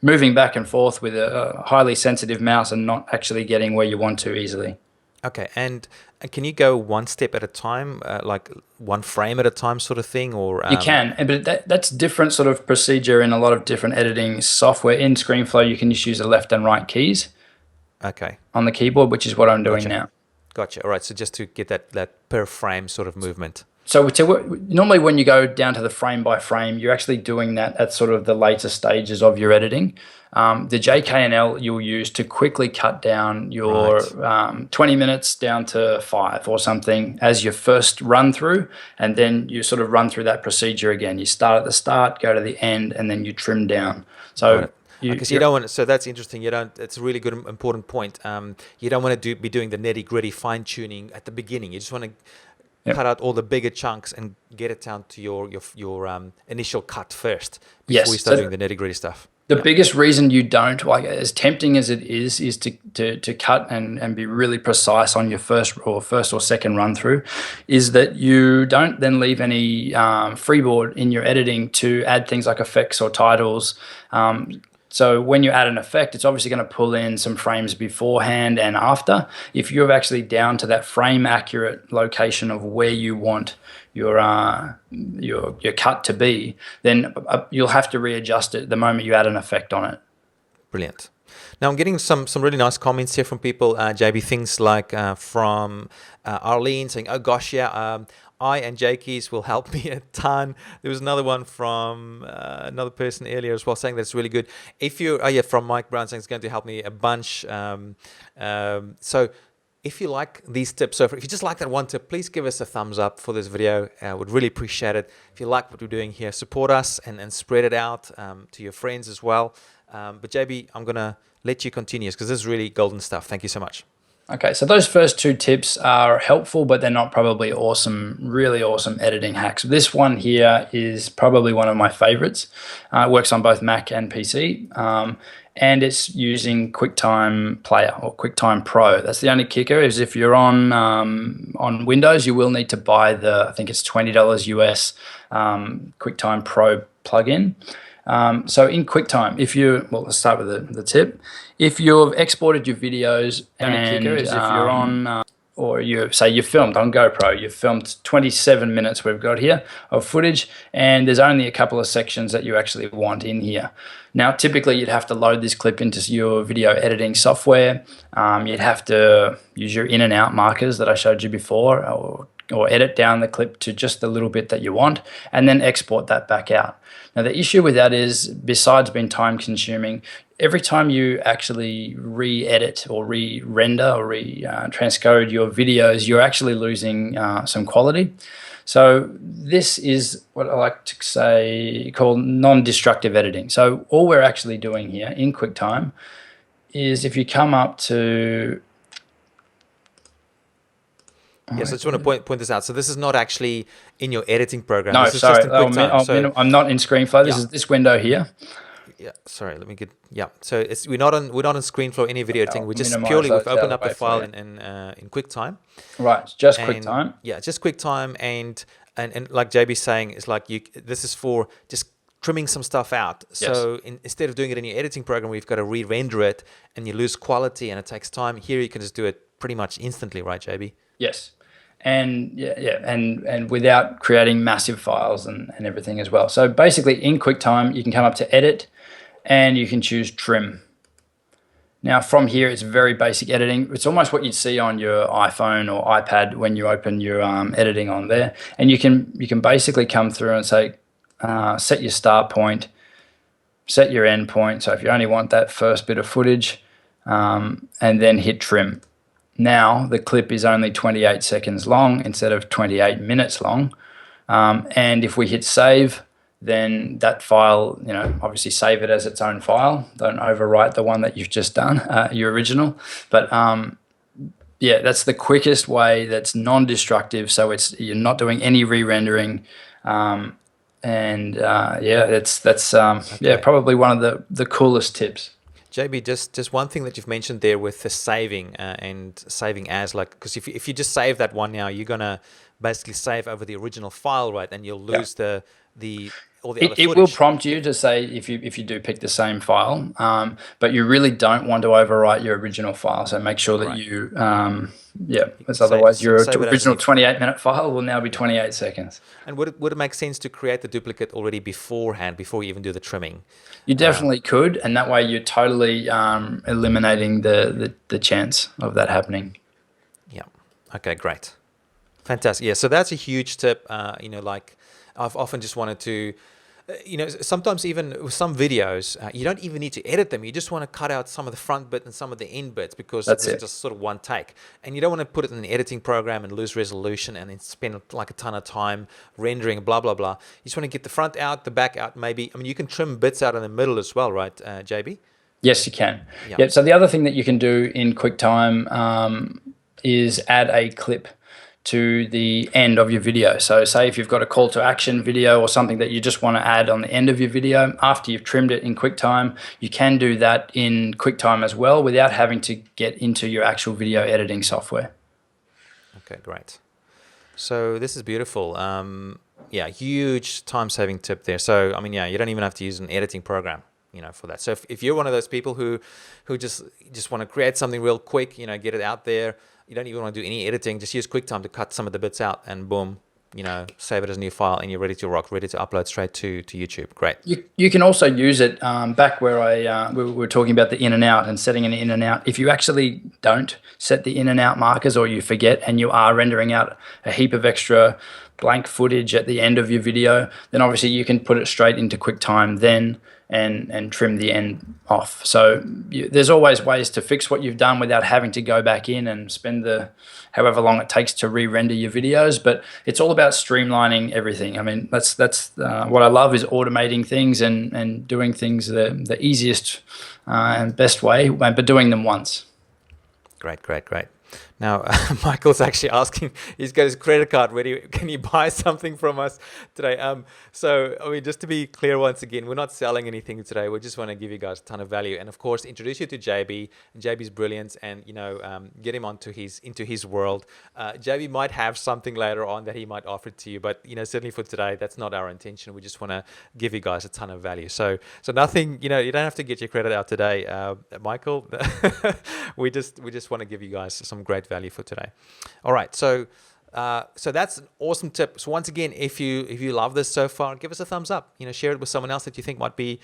moving back and forth with a highly sensitive mouse and not actually getting where you want to easily. Okay, and can you go one step at a time, like one frame at a time sort of thing? Or You can, but that's different sort of procedure in a lot of different editing software. In ScreenFlow, you can just use the left and right keys on the keyboard, which is what I'm doing now. Gotcha. All right, so just to get that per frame sort of movement. So normally when you go down to the frame by frame, you're actually doing that at sort of the later stages of your editing. The JK and L you'll use to quickly cut down your 20 minutes down to 5 or something as your first run through, and then you sort of run through that procedure again. You start at the start, go to the end, and then you trim down. So because you don't want to, so that's interesting. It's a really good, important point. You don't want to be doing the nitty gritty fine tuning at the beginning. You just want to cut out all the bigger chunks and get it down to your initial cut first before you start doing the nitty gritty stuff. The biggest reason you don't, like, as tempting as it is to cut and be really precise on your first or second run through, is that you don't then leave any freeboard in your editing to add things like effects or titles. So when you add an effect, it's obviously going to pull in some frames beforehand and after. If you're actually down to that frame accurate location of where you want your cut to be, then you'll have to readjust it the moment you add an effect on it. Brilliant. Now I'm getting some really nice comments here from people, JB, things like from Arlene saying, oh gosh, yeah, I and J keys will help me a ton. There was another one from another person earlier as well saying that's really good. If you, from Mike Brown saying it's going to help me a bunch. So if you like these tips, so if you just like that one tip, please give us a thumbs up for this video. I would really appreciate it. If you like what we're doing here, support us and spread it out to your friends as well. But JB, I'm going to let you continue because this is really golden stuff. Thank you so much. Okay, so those first 2 tips are helpful, but they're not probably awesome, really awesome editing hacks. This one here is probably one of my favorites. It works on both Mac and PC, and it's using QuickTime Player or QuickTime Pro. That's the only kicker, is if you're on Windows, you will need to buy I think it's $20 US QuickTime Pro plugin. So in QuickTime, let's start with the tip. If you've exported your videos and if you're on, or you filmed on GoPro, you've filmed 27 minutes we've got here of footage, and there's only a couple of sections that you actually want in here. Now, typically you'd have to load this clip into your video editing software. You'd have to use your in and out markers that I showed you before, or or edit down the clip to just the little bit that you want, and then export that back out. Now, the issue with that is, besides being time consuming, every time you actually re-edit or re-render or transcode your videos, you're actually losing some quality. So this is what I like to say called non-destructive editing. So all we're actually doing here in QuickTime is, if you come up to... Yes, I just want to point this out. So this is not actually in your editing program. No, this is sorry. just in QuickTime. I'm not in ScreenFlow. This is this window here. Yeah, sorry. Let me get. Yeah, so we're not on ScreenFlow any video editing. I'll We just minimize purely those we've opened out up of the the way file for in QuickTime. Right, it's just And, QuickTime. Yeah, just QuickTime, and like JB's saying, it's like this is for just trimming some stuff out. So instead of doing it in your editing program, we've got to re-render it, and you lose quality, and it takes time. Here you can just do it pretty much instantly, right, JB? Yes. And and without creating massive files and everything as well. So basically in QuickTime, you can come up to edit and you can choose trim. Now from here, it's very basic editing. It's almost what you'd see on your iPhone or iPad when you open your editing on there. And you can basically come through and say, set your start point, set your end point. So if you only want that first bit of footage, and then hit trim. Now the clip is only 28 seconds long instead of 28 minutes long. And if we hit save, then that file, obviously save it as its own file. Don't overwrite the one that you've just done, your original. But yeah, that's the quickest way. That's non-destructive. So you're not doing any re-rendering. Yeah, that's yeah, probably one of the coolest tips. JB, just one thing that you've mentioned there with the saving and saving as, like, because if you just save that one now, you're gonna basically save over the original file, right? And you'll lose all the other footage. It will prompt you to say if you do pick the same file, but you really don't want to overwrite your original file. So make sure that you because otherwise your original 28-minute file will now be 28 seconds. And would it make sense to create the duplicate already beforehand, before you even do the trimming? You definitely could, and that way you're totally eliminating the chance of that happening. Yeah. Okay, great. Fantastic. Yeah, so that's a huge tip. Like I've often just wanted to, sometimes even with some videos, you don't even need to edit them. You just want to cut out some of the front bit and some of the end bits, because it's just sort of one take. And you don't want to put it in an editing program and lose resolution and then spend like a ton of time rendering, blah, blah, blah. You just want to get the front out, the back out, maybe. I mean, you can trim bits out in the middle as well, right, JB? Yes, you can. Yeah. So the other thing that you can do in QuickTime is add a clip to the end of your video. So say if you've got a call to action video or something that you just want to add on the end of your video after you've trimmed it in QuickTime, you can do that in QuickTime as well without having to get into your actual video editing software. Okay, great. So this is beautiful. Yeah, huge time-saving tip there. So, I mean, yeah, you don't even have to use an editing program, for that. So if you're one of those people who just want to create something real quick, get it out there, you don't even want to do any editing, just use QuickTime to cut some of the bits out, and boom, save it as a new file, and you're ready to rock, ready to upload straight to YouTube. Great. You can also use it back where we were talking about the in and out and setting an in and out. If you actually don't set the in and out markers, or you forget and you are rendering out a heap of extra blank footage at the end of your video, then obviously you can put it straight into QuickTime then and trim the end off. So there's always ways to fix what you've done without having to go back in and spend however long it takes to re-render your videos. But it's all about streamlining everything. I mean, that's what I love, is automating things and doing things the easiest and best way, but doing them once. Great. Now, Michael's actually asking, he's got his credit card ready. Can you buy something from us today? So, I mean, just to be clear once again, we're not selling anything today. We just want to give you guys a ton of value. And of course, introduce you to JB and JB's brilliance, and, get him into his world. JB might have something later on that he might offer to you, but, certainly for today, that's not our intention. We just want to give you guys a ton of value. So nothing, you don't have to get your credit out today, Michael. we just want to give you guys some great value for today. All right, so So that's an awesome tip. So once again, if you love this so far, give us a thumbs up. Share it with someone else that you think might be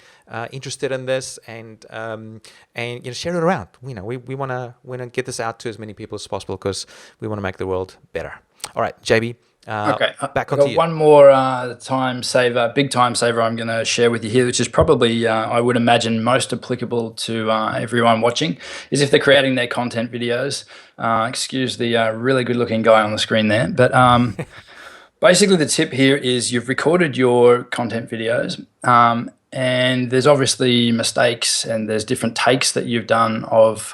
interested in this, and share it around. We wanna get this out to as many people as possible because we want to make the world better. All right, JB, Okay, back I've onto got you. one more time saver, big time saver I'm going to share with you here, which is probably, I would imagine, most applicable to everyone watching, is if they're creating their content videos. Excuse the really good looking guy on the screen there. But basically, the tip here is you've recorded your content videos, and there's obviously mistakes and there's different takes that you've done of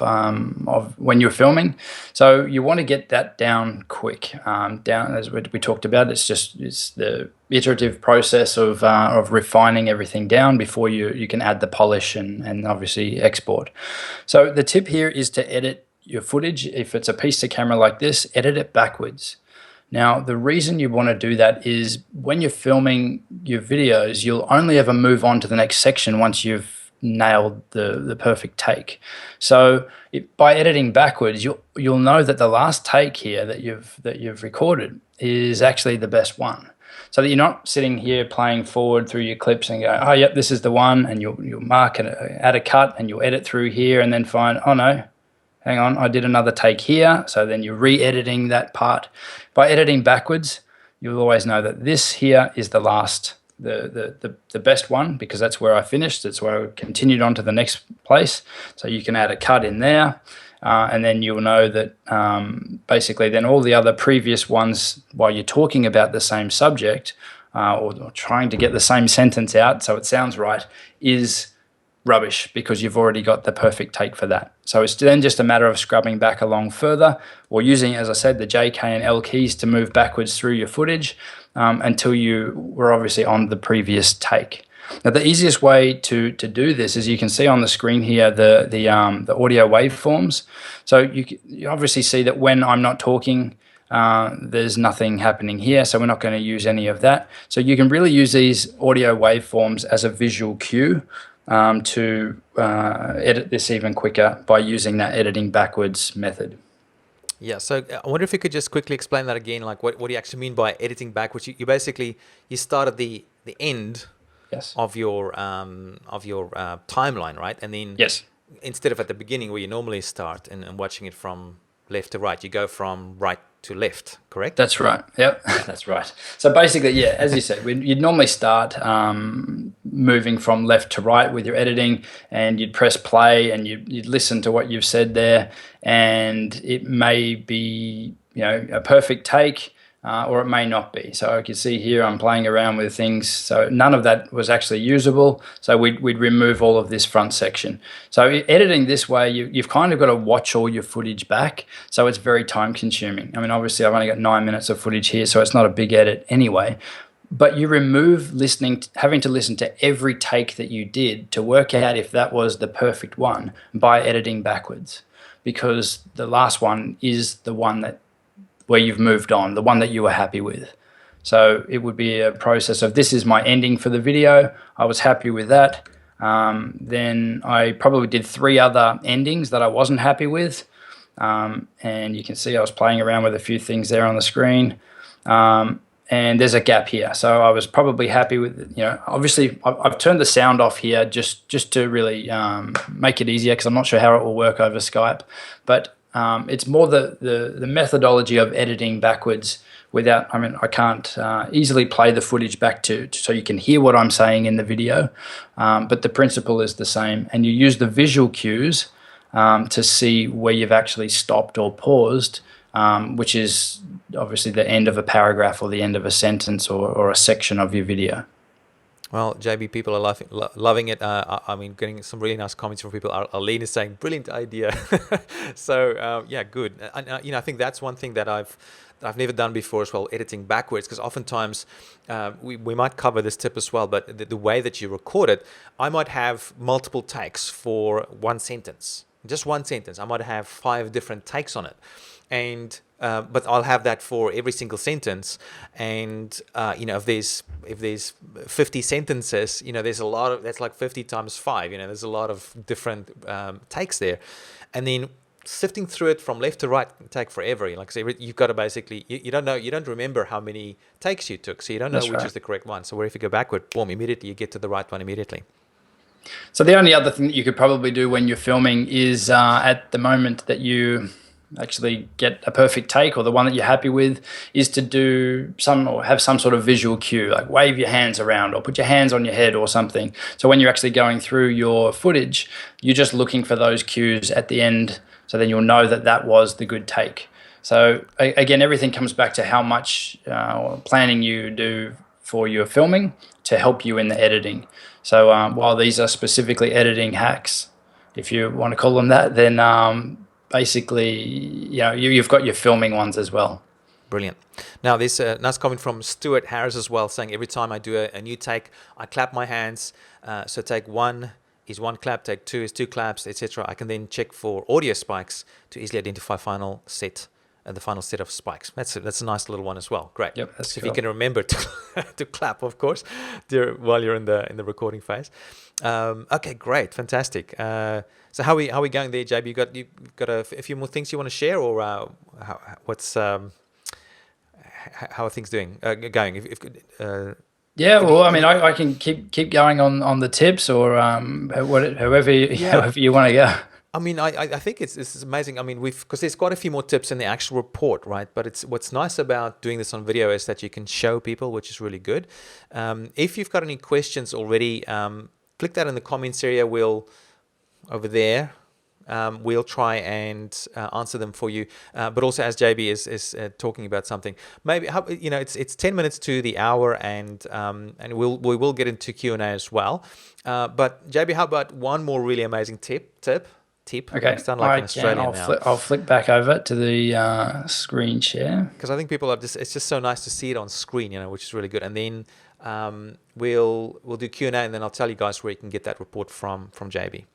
when you're filming. So you want to get that down quick. Down as we talked about, it's the iterative process of refining everything down before you can add the polish and obviously export. So the tip here is to edit your footage. If it's a piece to camera like this, edit it backwards. Now, the reason you want to do that is when you're filming your videos, you'll only ever move on to the next section once you've nailed the perfect take. So by editing backwards, you'll know that the last take here that you've recorded is actually the best one. So that you're not sitting here playing forward through your clips and go, oh, yep, this is the one, and you'll mark and add a cut, and you'll edit through here, and then find, oh no, hang on, I did another take here. So then you're re-editing that part. By editing backwards, you'll always know that this here is the last, the best one, because that's where I finished. It's where I continued on to the next place. So you can add a cut in there. And then you'll know that basically then all the other previous ones, while you're talking about the same subject or trying to get the same sentence out so it sounds right, is rubbish because you've already got the perfect take for that. So it's then just a matter of scrubbing back along further or using, as I said, the J, K, and L keys to move backwards through your footage until you were obviously on the previous take. Now, the easiest way to do this is you can see on the screen here the audio waveforms. So you obviously see that when I'm not talking, there's nothing happening here, so we're not going to use any of that. So you can really use these audio waveforms as a visual cue to edit this even quicker by using that editing backwards method. Yeah, so I wonder if you could just quickly explain that again, like what do you actually mean by editing backwards? You basically, you start at the end Yes. of your timeline, right? And then Yes. instead of at the beginning where you normally start and watching it from left to right, you go from right to left, correct? That's right. Yep, that's right. So basically, yeah, as you said, you'd normally start moving from left to right with your editing, and you'd press play and you'd listen to what you've said there, and it may be a perfect take. Or it may not be. So I can see here I'm playing around with things. So none of that was actually usable. So we'd remove all of this front section. So editing this way, you've kind of got to watch all your footage back. So it's very time consuming. I mean, obviously I've only got 9 minutes of footage here, so it's not a big edit anyway. But you remove having to listen to every take that you did to work out if that was the perfect one by editing backwards. Because the last one is the one where you've moved on, the one that you were happy with. So it would be a process of, this is my ending for the video. I was happy with that. Then I probably did 3 other endings that I wasn't happy with. And you can see I was playing around with a few things there on the screen. And there's a gap here. So I was probably happy with, obviously I've turned the sound off here just to really make it easier, because I'm not sure how it will work over Skype. But it's more the methodology of editing backwards without, I can't easily play the footage back so you can hear what I'm saying in the video, but the principle is the same. And you use the visual cues to see where you've actually stopped or paused, which is obviously the end of a paragraph or the end of a sentence or a section of your video. Well, JB, people are loving it. Getting some really nice comments from people. Arlene is saying, brilliant idea. So, yeah, good. And, I think that's one thing that I've never done before as well, editing backwards, because oftentimes we might cover this tip as well, but the way that you record it, I might have multiple takes for one sentence, just one sentence. I might have 5 different takes on it. And but I'll have that for every single sentence, and if there's 50 sentences, there's a lot of, that's like 50 times 5. There's a lot of different takes there, and then sifting through it from left to right can take forever. Like I say, you've got to basically, you don't know, you don't remember how many takes you took, so you don't know That's which right. is the correct one. So where if you go backward, boom, immediately you get to the right one immediately. So the only other thing that you could probably do when you're filming is at the moment that you actually get a perfect take, or the one that you're happy with, is to do some, or have some sort of visual cue, like wave your hands around or put your hands on your head or something. So when you're actually going through your footage, you're just looking for those cues at the end, so then you'll know that that was the good take. So again, everything comes back to how much planning you do for your filming to help you in the editing. So while these are specifically editing hacks, if you want to call them that, then basically, you've got your filming ones as well. Brilliant. Now, there's a nice comment from Stuart Harris as well, saying every time I do a new take, I clap my hands. So take one is one clap, take two is two claps, etc. I can then check for audio spikes to easily identify the final set of spikes. That's a nice little one as well. Great. Yep, that's so cool. If you can remember to clap, of course, while you're in the recording phase. Okay, great, fantastic. So how are we going there, JB? You got a few more things you want to share, or how are things going? Yeah, well, I mean, I can keep going on the tips, or however you want to go. I mean, I think it's amazing. I mean, because there's quite a few more tips in the actual report, right? But what's nice about doing this on video is that you can show people, which is really good. If you've got any questions already, click that in the comments area. Over there. We'll try and answer them for you. But also, as JB is talking about something, maybe it's 10 minutes to the hour, and we will get into Q&A as well. But JB, how about one more really amazing tip? Okay, I sound like an Australian now. I'll flick back over to the screen share, because I think people it's just so nice to see it on screen, which is really good. And then we'll do Q&A, and then I'll tell you guys where you can get that report from JB.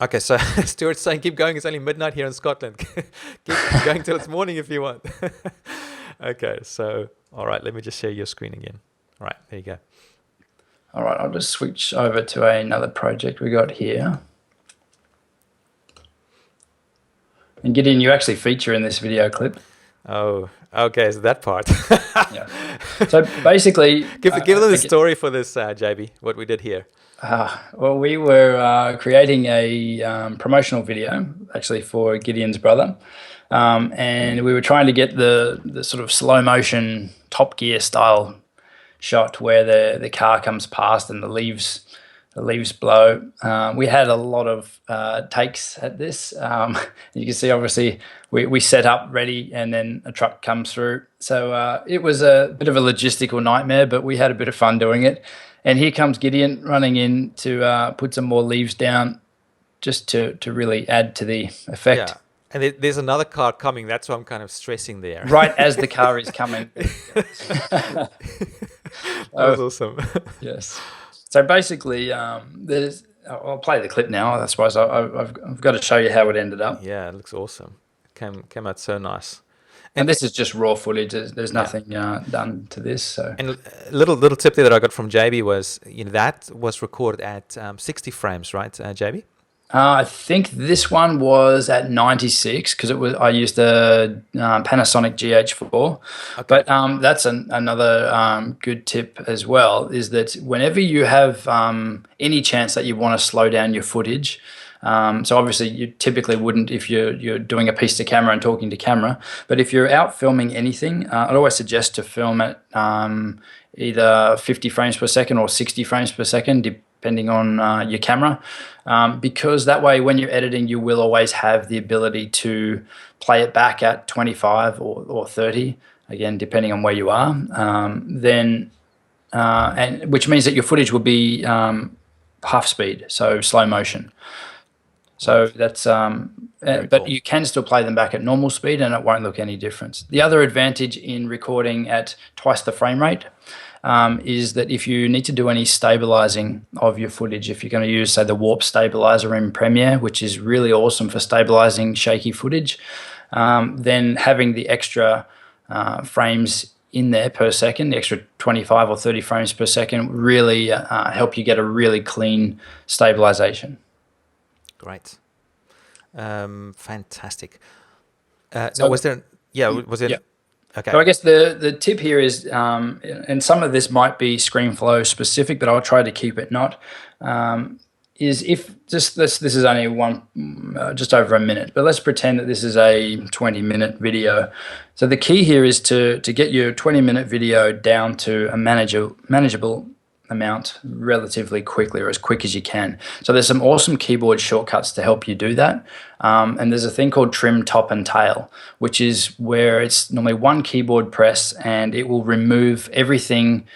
Okay, so Stuart's saying keep going. It's only midnight here in Scotland. Keep going till it's morning if you want. Okay, so all right, let me just share your screen again. All right, there you go. All right, I'll just switch over to another project we got here. And Gideon, you actually feature in this video clip. Oh, okay, so that part. Yeah. So basically, give them the story for this, JB. What we did here. Well, we were creating a promotional video, actually, for Gideon's brother, and we were trying to get the sort of slow motion Top Gear style shot where the car comes past and the leaves blow. We had a lot of takes at this. You can see, obviously, we set up ready, and then a truck comes through. So it was a bit of a logistical nightmare, but we had a bit of fun doing it. And here comes Gideon running in to put some more leaves down, just to really add to the effect. Yeah. And there's another car coming. That's why I'm kind of stressing there. Right as the car is coming. That was awesome. Yes. So basically, I'll play the clip now. I suppose I've got to show you how it ended up. Yeah, it looks awesome. It came out so nice. And this is just raw footage. There's nothing done to this. So. And a little tip there that I got from JB was, that was recorded at 60 frames, right, JB? I think this one was at 96 because I used a Panasonic GH4. Okay. But that's another good tip as well, is that whenever you have any chance that you want to slow down your footage, so obviously you typically wouldn't if you're doing a piece to camera and talking to camera, but if you're out filming anything, I'd always suggest to film at either 50 frames per second or 60 frames per second, depending on your camera, because that way when you're editing you will always have the ability to play it back at 25 or 30, again depending on where you are, and which means that your footage will be half speed, so slow motion. So that's, but cool. You can still play them back at normal speed and it won't look any different. The other advantage in recording at twice the frame rate is that if you need to do any stabilizing of your footage, if you're going to use, say, the warp stabilizer in Premiere, which is really awesome for stabilizing shaky footage, then having the extra frames in there per second, the extra 25 or 30 frames per second, really help you get a really clean stabilization. Great. Fantastic. No, So was there? Yeah, was yeah. it? Okay. So I guess the tip here is, and some of this might be ScreenFlow specific, but I'll try to keep it not. Is if just this is only just over a minute, but let's pretend that this is a 20-minute video. So the key here is to get your 20-minute video down to a manageable amount relatively quickly, or as quick as you can. So there's some awesome keyboard shortcuts to help you do that. And there's a thing called trim top and tail, which is where it's normally one keyboard press and it will remove everything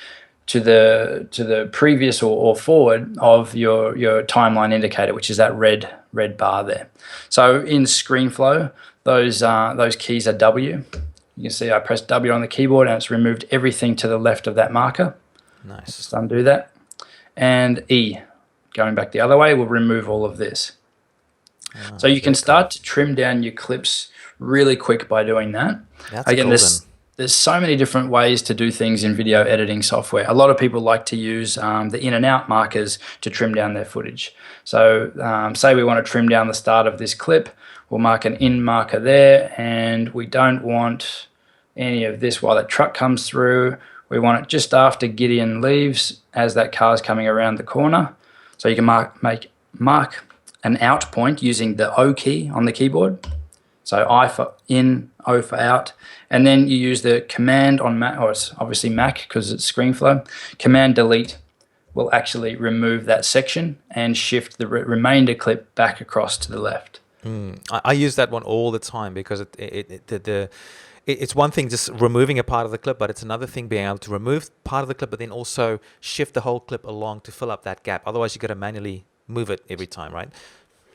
to the previous or forward of your timeline indicator, which is that red bar there. So in ScreenFlow, those keys are W. You can see I pressed W on the keyboard and it's removed everything to the left of that marker. Nice. Just undo that. And E, going back the other way, will remove all of this. So you can start to trim down your clips really quick by doing that. That's Again, golden. there's so many different ways to do things in video editing software. A lot of people like to use the in and out markers to trim down their footage. So say we want to trim down the start of this clip, we'll mark an in marker there, and we don't want any of this while that truck comes through. We want it just after Gideon leaves as that car's coming around the corner. So you can mark an out point using the O key on the keyboard. So I for in, O for out. And then you use the command on Mac, or it's obviously Mac because it's ScreenFlow. Command delete will actually remove that section and shift the remainder clip back across to the left. I use that one all the time because it's one thing just removing a part of the clip, but it's another thing being able to remove part of the clip, but then also shift the whole clip along to fill up that gap. Otherwise, you got to manually move it every time, right?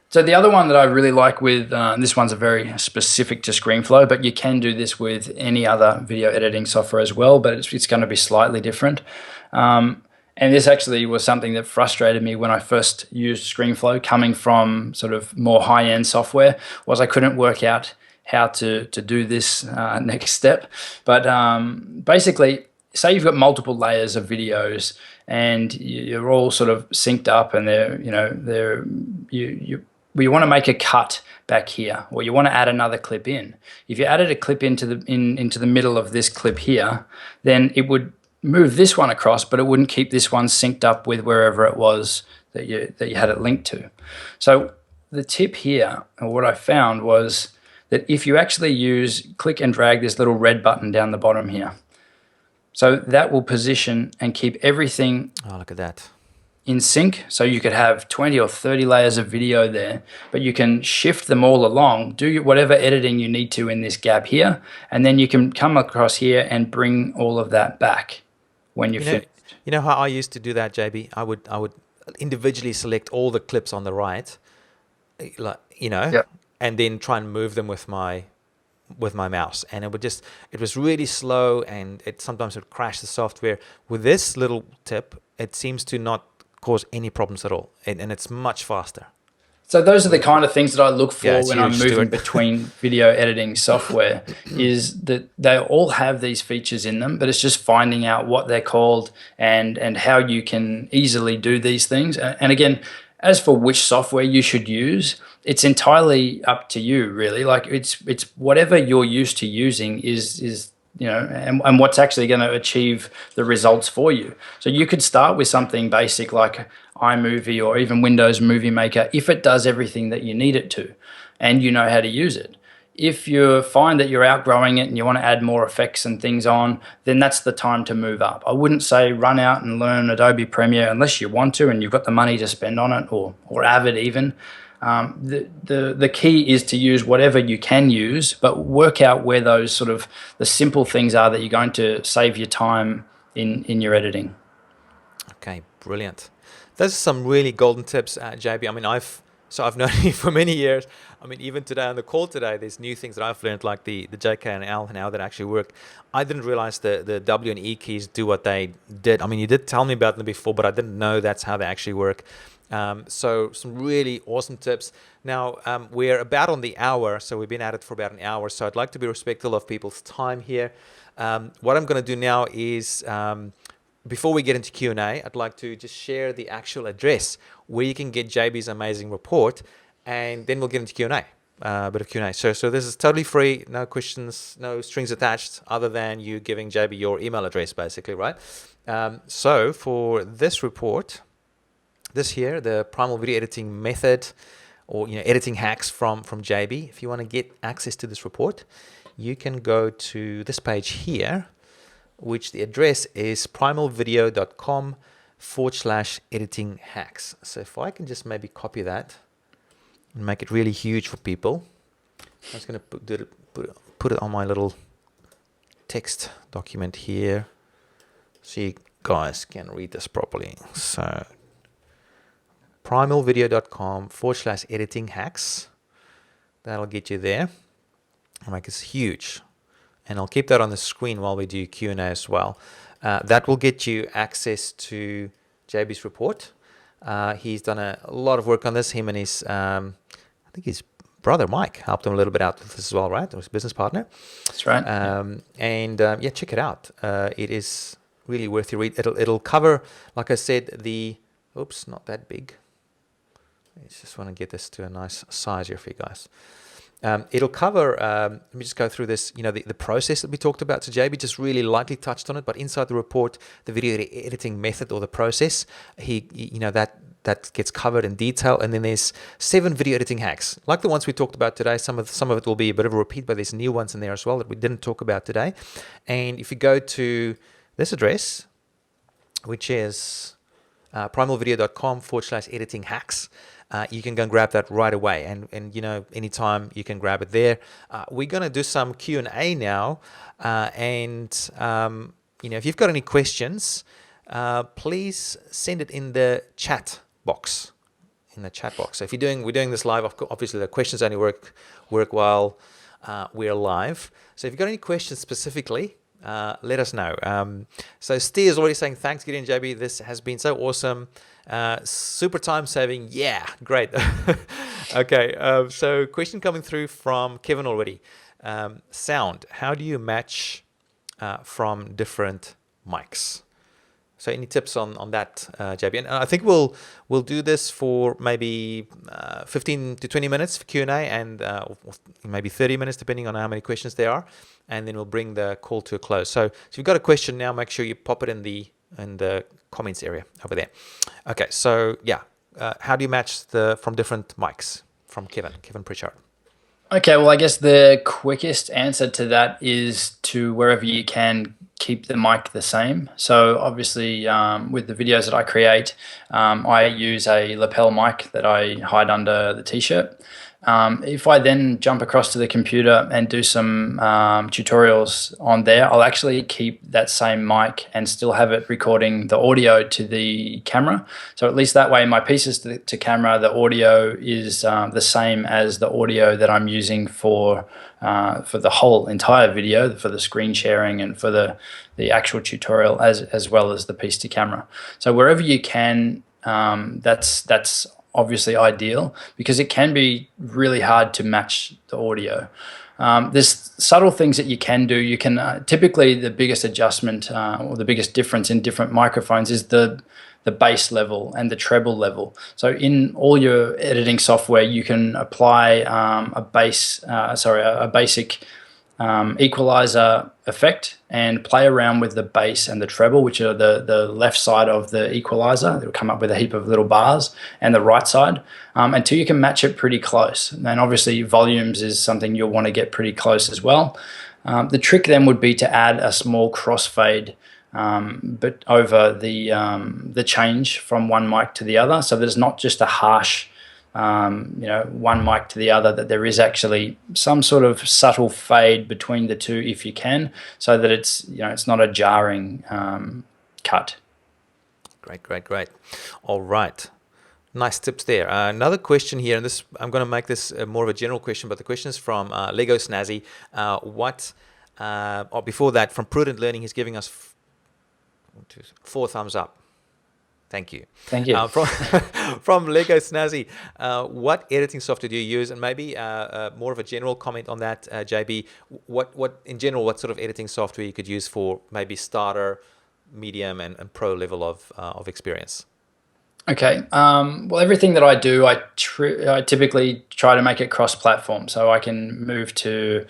So the other one that I really like with, this one's a very specific to ScreenFlow, but you can do this with any other video editing software as well, but it's going to be slightly different. And this actually was something that frustrated me when I first used ScreenFlow, coming from sort of more high-end software, was I couldn't work out how to do this next step. But basically, say you've got multiple layers of videos and you're all sort of synced up, and you want to make a cut back here, or you want to add another clip in. If you added a clip into the middle of this clip here, then it would move this one across, but it wouldn't keep this one synced up with wherever it was that you had it linked to. So the tip here, or what I found, was that if you actually click and drag this little red button down the bottom here, so that will position and keep everything look at that, in sync. So you could have 20 or 30 layers of video there, but you can shift them all along, do whatever editing you need to in this gap here, and then you can come across here and bring all of that back when you're finished. You know how I used to do that, JB? I would individually select all the clips on the right, Yep. and then try and move them with my mouse, and it was really slow, and it sometimes would crash the software. With this little tip, it seems to not cause any problems at all, and it's much faster. So those are the kind of things that I look for when I'm moving Stuart. between video editing software, is that they all have these features in them, but it's just finding out what they're called and how you can easily do these things. And again, as for which software you should use, it's entirely up to you, really. Like it's whatever you're used to using is and what's actually going to achieve the results for you. So you could start with something basic like iMovie or even Windows Movie Maker if it does everything that you need it to and you know how to use it. If you find that you're outgrowing it and you want to add more effects and things on, then that's the time to move up. I wouldn't say run out and learn Adobe Premiere unless you want to and you've got the money to spend on it, or Avid even. The key is to use whatever you can use, but work out where those sort of the simple things are that you're going to save your time in your editing. Okay, brilliant. Those are some really golden tips, JB. I mean, I've known you for many years. I mean, even today on the call today, there's new things that I've learned, like the JK and L now that actually work. I didn't realize the W and E keys do what they did. I mean, you did tell me about them before, but I didn't know that's how they actually work. So some really awesome tips. Now, we're about on the hour, so we've been at it for about an hour. So I'd like to be respectful of people's time here. What I'm going to do now is, before we get into Q&A, I'd like to just share the actual address where you can get JB's amazing report. and then we'll get into Q&A. A bit of Q&A. So this is totally free, no questions, no strings attached, other than you giving JB your email address, basically, right? So for this report, this here, the primal video editing method, or editing hacks from JB. If you want to get access to this report, you can go to this page here, which the address is primalvideo.com/editing hacks. So if I can just maybe copy that and make it really huge for people. I'm just going to put it on my little text document here so you guys can read this properly. So primalvideo.com/editing hacks. That'll get you there. I'll make this huge. And I'll keep that on the screen while we do Q&A as well. That will get you access to JB's report. He's done a lot of work on this. Him and his, I think his brother Mike helped him a little bit out with this as well, right? Or his business partner. That's right. Yeah, check it out. It is really worth your read. It'll cover, like I said, oops, not that big. I just want to get this to a nice size here for you guys. It'll cover, let me just go through this, the process that we talked about. So JB just really lightly touched on it, but inside the report, the video editing method or the process, that gets covered in detail. And then there's 7 video editing hacks, like the ones we talked about today. Some of it will be a bit of a repeat, but there's new ones in there as well that we didn't talk about today. And if you go to this address, which is primalvideo.com/editing hacks, you can go and grab that right away, and anytime you can grab it there. We're going to do some Q&A now, and if you've got any questions, please send it in the chat box. So if we're doing this live, obviously the questions only work while we're live. So if you've got any questions specifically, let us know. So Steve is already saying, thanks, Gideon JB. This has been so awesome. Super time saving. Yeah, great. Okay. So question coming through from Kevin already. Sound. How do you match from different mics? So any tips on that, JB? And I think we'll do this for maybe 15 to 20 minutes for Q&A, and maybe 30 minutes depending on how many questions there are, and then we'll bring the call to a close. So if you've got a question now, make sure you pop it in the comments area over there. Okay, so yeah, how do you match from different mics? From Kevin Pritchard. Okay, well, I guess the quickest answer to that is to, wherever you can, keep the mic the same. So obviously with the videos that I create, I use a lapel mic that I hide under the t-shirt. If I then jump across to the computer and do some tutorials on there, I'll actually keep that same mic and still have it recording the audio to the camera. So at least that way, my pieces to camera, the audio is the same as the audio that I'm using for the whole entire video, for the screen sharing and for the actual tutorial, as well as the piece to camera. So wherever you can, that's obviously ideal, because it can be really hard to match the audio. There's subtle things that you can do. You can typically, the biggest adjustment or the biggest difference in different microphones is the bass level and the treble level. So in all your editing software, you can apply a basic equalizer effect and play around with the bass and the treble, which are the left side of the equalizer. It'll come up with a heap of little bars, and the right side, until you can match it pretty close. And obviously volumes is something you'll want to get pretty close as well. The trick then would be to add a small crossfade but over the change from one mic to the other, so there's not just a harsh one mic to the other, that there is actually some sort of subtle fade between the two if you can, so that it's not a jarring cut. Great. All right. Nice tips there. Another question here, and this I'm going to make this more of a general question, but the question is from Lego Snazzy. Before that, from Prudent Learning, he's giving us 4 thumbs up. Thank you. Thank you. From Lego Snazzy, what editing software do you use? And maybe more of a general comment on that, JB. What sort of editing software you could use for maybe starter, medium, and pro level of experience? Okay. Well, everything that I do, I typically try to make it cross-platform, so I can move to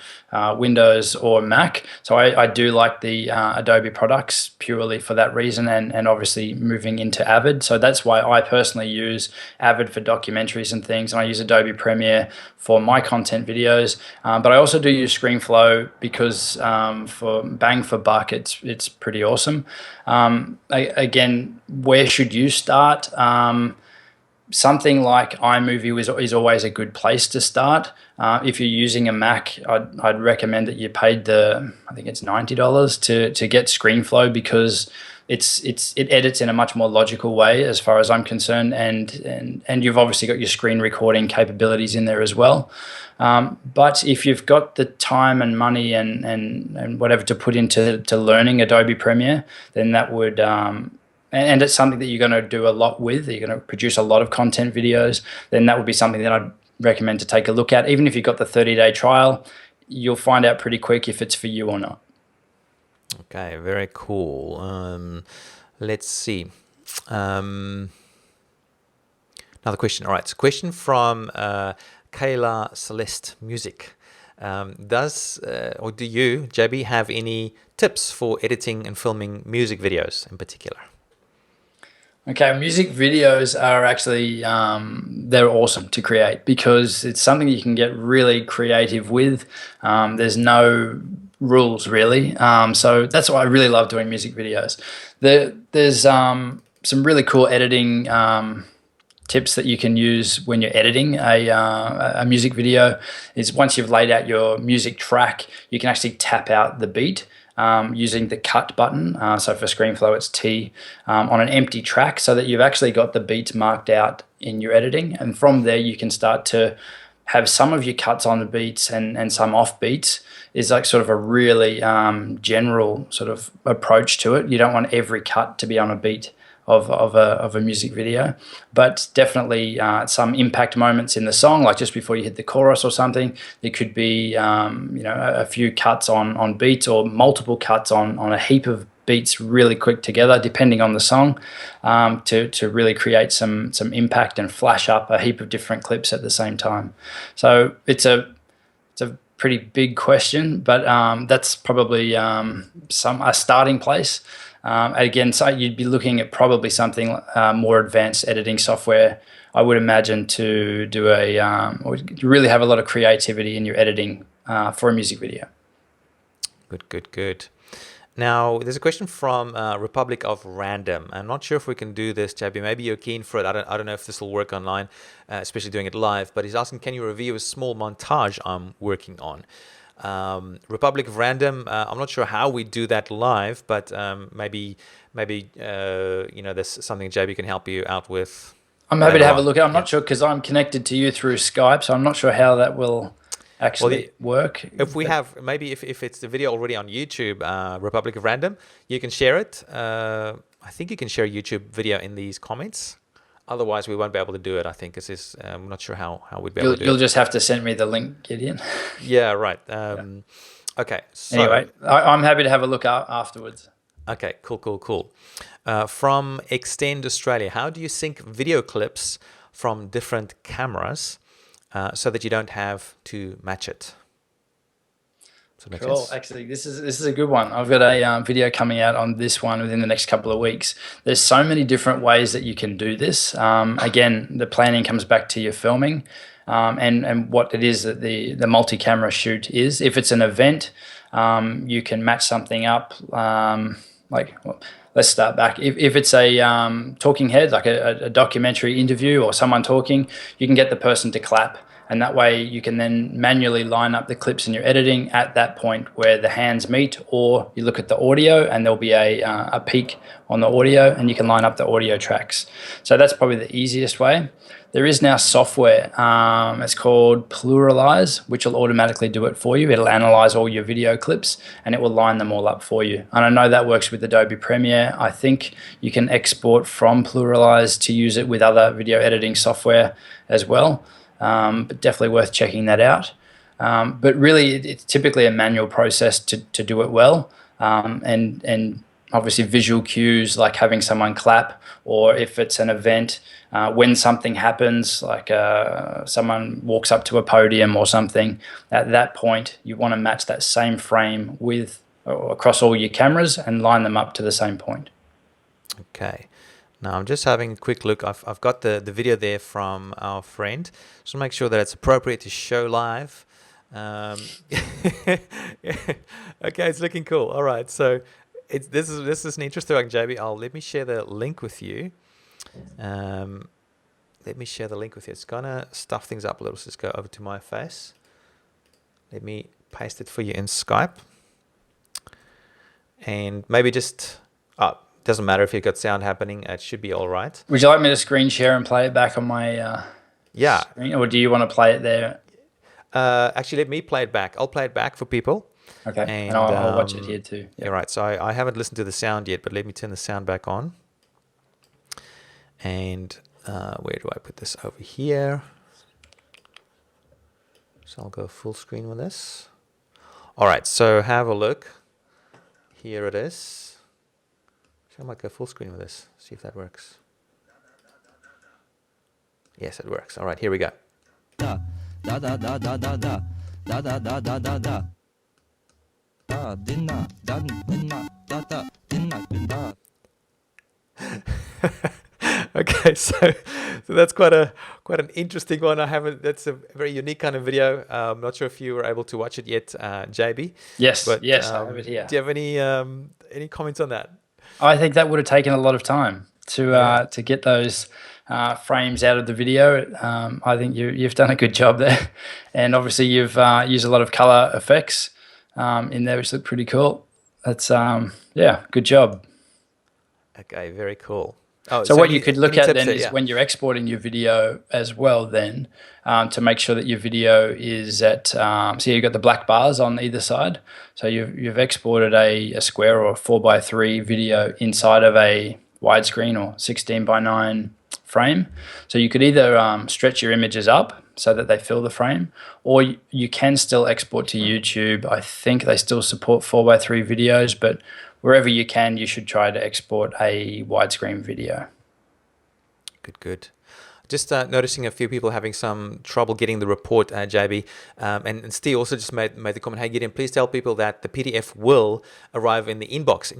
Windows or Mac. So I do like the Adobe products purely for that reason, and obviously moving into Avid. So that's why I personally use Avid for documentaries and things, and I use Adobe Premiere for my content videos. But I also do use ScreenFlow because for bang for buck, it's pretty awesome. Again, where should you start? Something like iMovie is always a good place to start. If you're using a Mac, I'd recommend that you paid I think it's $90 to get ScreenFlow, because it edits in a much more logical way as far as I'm concerned, and you've obviously got your screen recording capabilities in there as well. But if you've got the time and money and whatever to put into learning Adobe Premiere, then that would and it's something that you're going to do a lot with, you're going to produce a lot of content videos, then that would be something that I'd recommend to take a look at. Even if you've got the 30-day trial, you'll find out pretty quick if it's for you or not. Okay, very cool. Let's see. Another question. All right, so question from Kayla Celeste Music. Or do you, JB, have any tips for editing and filming music videos in particular? Okay, music videos are actually they're awesome to create because it's something you can get really creative with. There's no rules really, so that's why I really love doing music videos. There's some really cool editing tips that you can use when you're editing a music video. Is once you've laid out your music track, you can actually tap out the beat using the cut button. So for ScreenFlow, it's T on an empty track, so that you've actually got the beats marked out in your editing. And from there, you can start to have some of your cuts on the beats and some off beats. Is like sort of a really general sort of approach to it. You don't want every cut to be on a beat of a music video, but definitely some impact moments in the song, like just before you hit the chorus or something. There could be a few cuts on beats, or multiple cuts on a heap of beats really quick together, depending on the song, to really create some impact and flash up a heap of different clips at the same time. So it's a pretty big question, but that's probably a starting place. Again, so you'd be looking at probably something more advanced editing software, I would imagine, to do or really have a lot of creativity in your editing for a music video. Good. Now, there's a question from Republic of Random. I'm not sure if we can do this, JB. Maybe you're keen for it. I don't know if this will work online, especially doing it live. But he's asking, can you review a small montage I'm working on? Republic of Random. I'm not sure how we do that live, but maybe there's something JB can help you out with. I'm happy to have a look. I'm not sure, because I'm connected to you through Skype, so I'm not sure how that will actually work. If we have, maybe if it's the video already on YouTube, Republic of Random, you can share it. I think you can share a YouTube video in these comments. Otherwise, we won't be able to do it, I think. I'm not sure how we'd be able to do it. You'll just have to send me the link, Gideon. Yeah, right. Okay. So, anyway, I'm happy to have a look afterwards. Okay, cool. From Extend Australia, how do you sync video clips from different cameras so that you don't have to match it? Cool. Actually, this is a good one. I've got a video coming out on this one within the next couple of weeks. There's so many different ways that you can do this. Again, the planning comes back to your filming and what it is that the multi-camera shoot is. If it's an event, you can match something up. Let's start back. If it's a talking head, like a documentary interview or someone talking, you can get the person to clap. And that way you can then manually line up the clips in your editing at that point where the hands meet, or you look at the audio and there'll be a peak on the audio and you can line up the audio tracks. So that's probably the easiest way. There is now software, it's called Pluralize, which will automatically do it for you. It'll analyze all your video clips and it will line them all up for you. And I know that works with Adobe Premiere. I think you can export from Pluralize to use it with other video editing software as well. But definitely worth checking that out. But really, it's typically a manual process to do it well. And obviously visual cues like having someone clap, or if it's an event, when something happens, like someone walks up to a podium or something, at that point you want to match that same frame with across all your cameras and line them up to the same point. Okay. Now I'm just having a quick look. I've got the video there from our friend. Just make sure that it's appropriate to show live. Okay, it's looking cool. All right, so this is an interesting one, JB. Let me share the link with you. Let me share the link with you. It's gonna stuff things up a little. So let's go over to my face. Let me paste it for you in Skype. And maybe just doesn't matter if you've got sound happening. It should be all right. Would you like me to screen share and play it back on my screen, or do you want to play it there? Actually, let me play it back. I'll play it back for people. Okay, and I'll watch it here too. Yeah, right. So I haven't listened to the sound yet, but let me turn the sound back on. And where do I put this? Over here. So I'll go full screen with this. All right, so have a look. Here it is. I might go full screen with this. See if that works. Yes, it works. All right, here we go. Da da da da da da da da da da da da da. Da dinna da dinna da da dinna da. Okay, so that's quite an interesting one. That's a very unique kind of video. I'm not sure if you were able to watch it yet, JB. Yes, I have it here. Do you have any comments on that? I think that would have taken a lot of time to get those frames out of the video. I think you've done a good job there, and obviously you've used a lot of color effects in there, which look pretty cool. That's good job. Okay, very cool. So what you could look at then is when you're exporting your video as well, then to make sure that your video is at, so you've got the black bars on either side. So you've exported a square or a 4:3 video inside of a widescreen or 16:9 frame. So you could either stretch your images up so that they fill the frame, or you can still export to YouTube. I think they still support 4:3 videos, but wherever you can, you should try to export a widescreen video. Good. Just noticing a few people having some trouble getting the report, JB. And Steve also just made the comment, hey, Gideon, please tell people that the PDF will arrive in your inbox,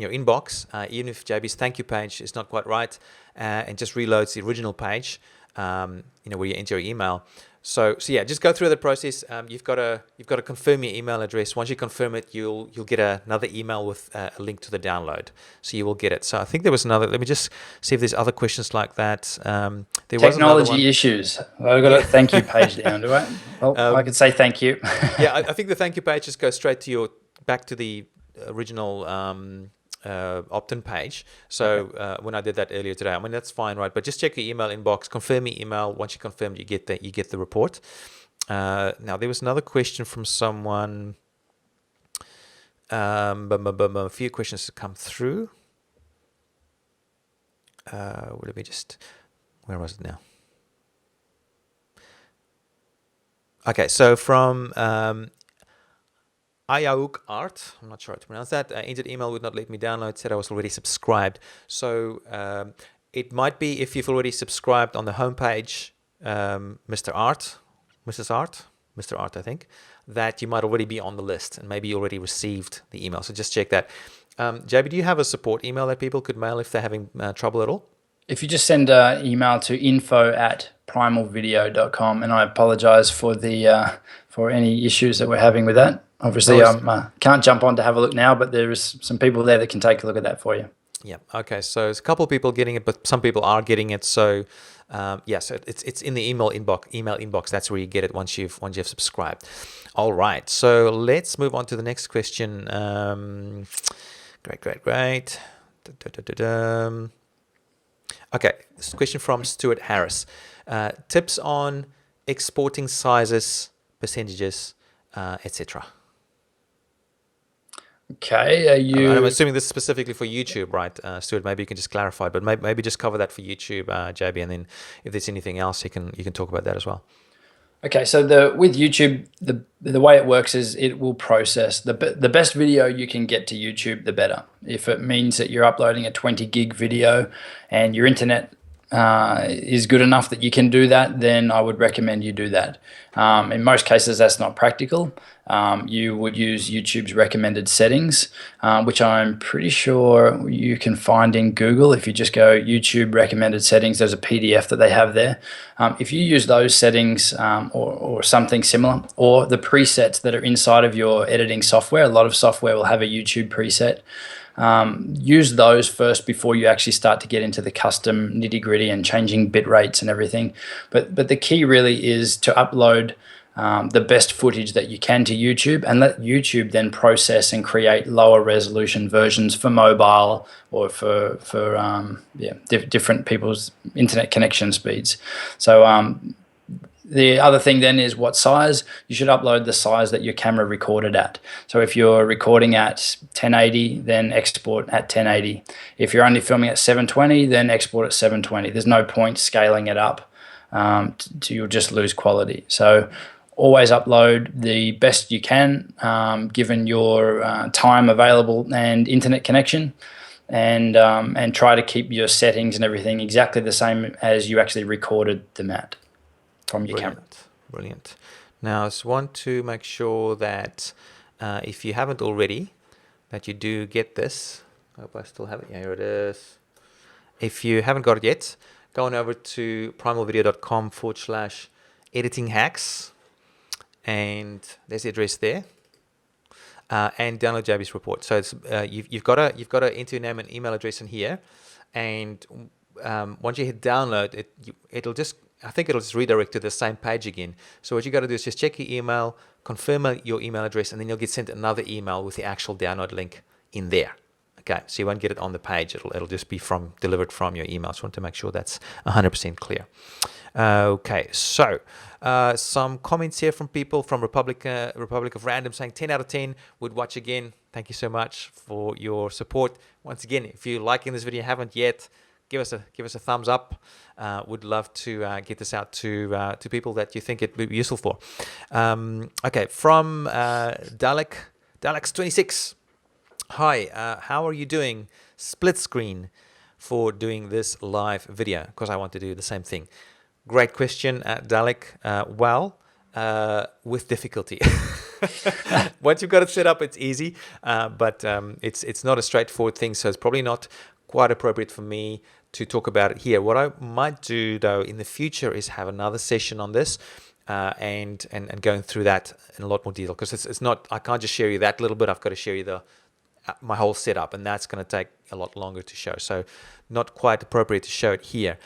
even if JB's thank you page is not quite right, and just reloads the original page, where you enter your email. So yeah, just go through the process. You've got to confirm your email address. Once you confirm it, you'll get another email with a link to the download. So you will get it. So I think there was another. Let me just see if there's other questions like that. There was technology issues. I've got a thank you page down, do I? Well, I could say thank you. Yeah, I think the thank you page just goes straight to back to the original opt-in page. So when I did that earlier today, I mean, that's fine, right? But just check your email inbox, confirm your email. Once you confirm, you get the report. Now there was another question from someone. A few questions to come through. Where was it now? Okay, so from Ayauk Art, I'm not sure how to pronounce that. Entered email would not let me download, said I was already subscribed. So it might be if you've already subscribed on the homepage, Mr. Art, I think, that you might already be on the list and maybe you already received the email. So just check that. JB, do you have a support email that people could mail if they're having trouble at all? If you just send an email to info@primalvideo.com, and I apologize for for any issues that we're having with that. Obviously, I can't jump on to have a look now, but there is some people there that can take a look at that for you. Yeah. Okay. So there's a couple of people getting it, but some people are getting it. So so it's in the email inbox. That's where you get it once you've subscribed. All right. So let's move on to the next question. Great. Okay. This is a question from Stuart Harris. Tips on exporting sizes, percentages, etc. Okay, I'm assuming this is specifically for YouTube, right, Stuart? Maybe you can just clarify, but maybe just cover that for YouTube, JB, and then if there's anything else, you can talk about that as well. Okay, so with YouTube, the way it works is it will process the best video you can get to YouTube, the better. If it means that you're uploading a 20 gig video and your internet is good enough that you can do that, then I would recommend you do that. In most cases, that's not practical. You would use YouTube's recommended settings, which I'm pretty sure you can find in Google. If you just go YouTube recommended settings, there's a PDF that they have there. If you use those settings or something similar, or the presets that are inside of your editing software, a lot of software will have a YouTube preset. Use those first before you actually start to get into the custom nitty gritty and changing bit rates and everything. But the key really is to upload the best footage that you can to YouTube, and let YouTube then process and create lower resolution versions for mobile or for different people's internet connection speeds. So the other thing then is what size. You should upload the size that your camera recorded at. So if you're recording at 1080, then export at 1080. If you're only filming at 720, then export at 720. There's no point scaling it up. You'll just lose quality. So always upload the best you can, given your time available and internet connection, and try to keep your settings and everything exactly the same as you actually recorded them at from your camera. Brilliant. Now, I just want to make sure that if you haven't already, that you do get this. I hope I still have it. Yeah, here it is. If you haven't got it yet, go on over to primalvideo.com/editing hacks, and there's the address there. And download JB's report. So it's, you've got to enter your name and email address in here, and once you hit download, it'll just redirect to the same page again. So what you got to do is just check your email, confirm your email address, and then you'll get sent another email with the actual download link in there. Okay, so you won't get it on the page. It'll just be delivered from your email. So I want to make sure that's 100% clear. Okay, so some comments here from people from Republic of Random saying 10 out of 10 would watch again. Thank you so much for your support. Once again, if you're liking this video, haven't yet, give us a thumbs up. Would love to get this out to people that you think it would be useful for. Okay, from Daleks26. Hi, how are you doing? Split screen for doing this live video, because I want to do the same thing. Great question, Dalek. With difficulty. Once you've got it set up, it's easy, but it's not a straightforward thing, so it's probably not quite appropriate for me to talk about it here. What I might do, though, in the future is have another session on this and going through that in a lot more detail, because it's not, I can't just share you that little bit. I've got to share you my whole setup, and that's going to take a lot longer to show, so not quite appropriate to show it here.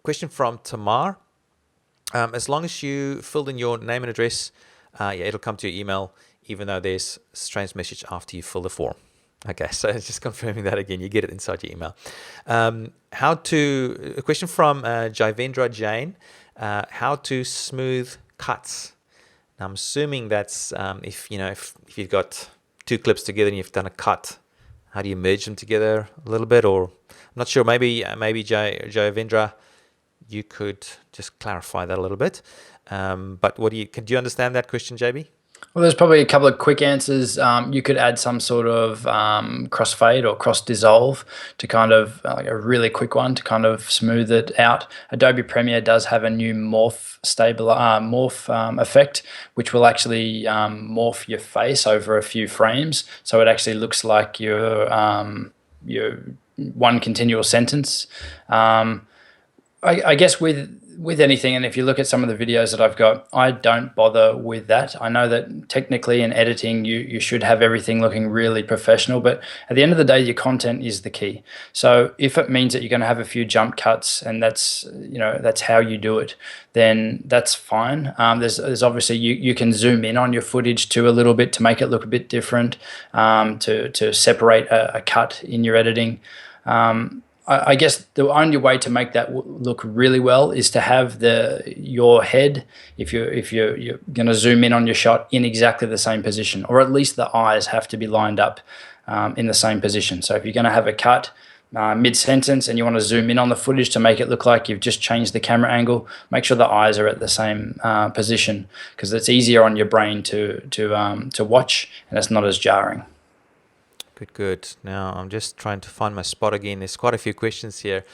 Question from Tamar. As long as you filled in your name and address, it'll come to your email, even though there's a strange message after you fill the form. Okay, so just confirming that again, you get it inside your email. A question from Jivendra Jain. How to smooth cuts. Now, I'm assuming that's if you've got two clips together and you've done a cut, how do you merge them together a little bit? Or I'm not sure. Maybe Jivendra, you could just clarify that a little bit. But do you understand that question, JB? Well, there's probably a couple of quick answers. You could add some sort of crossfade or cross dissolve to kind of like a really quick one to kind of smooth it out. Adobe Premiere does have a new morph effect, which will actually morph your face over a few frames, so it actually looks like your one continual sentence. I guess with anything, and if you look at some of the videos that I've got, I don't bother with that. I know that technically in editing, you should have everything looking really professional, but at the end of the day, your content is the key. So if it means that you're going to have a few jump cuts, and that's how you do it, then that's fine. There's obviously you can zoom in on your footage too a little bit to make it look a bit different, to separate a cut in your editing. I guess the only way to make that look really well is to have your head, if you're going to zoom in on your shot, in exactly the same position, or at least the eyes have to be lined up in the same position. So if you're going to have a cut, mid-sentence and you want to zoom in on the footage to make it look like you've just changed the camera angle, make sure the eyes are at the same position, because it's easier on your brain to watch, and it's not as jarring. Good, good. Now I'm just trying to find my spot again. There's quite a few questions here.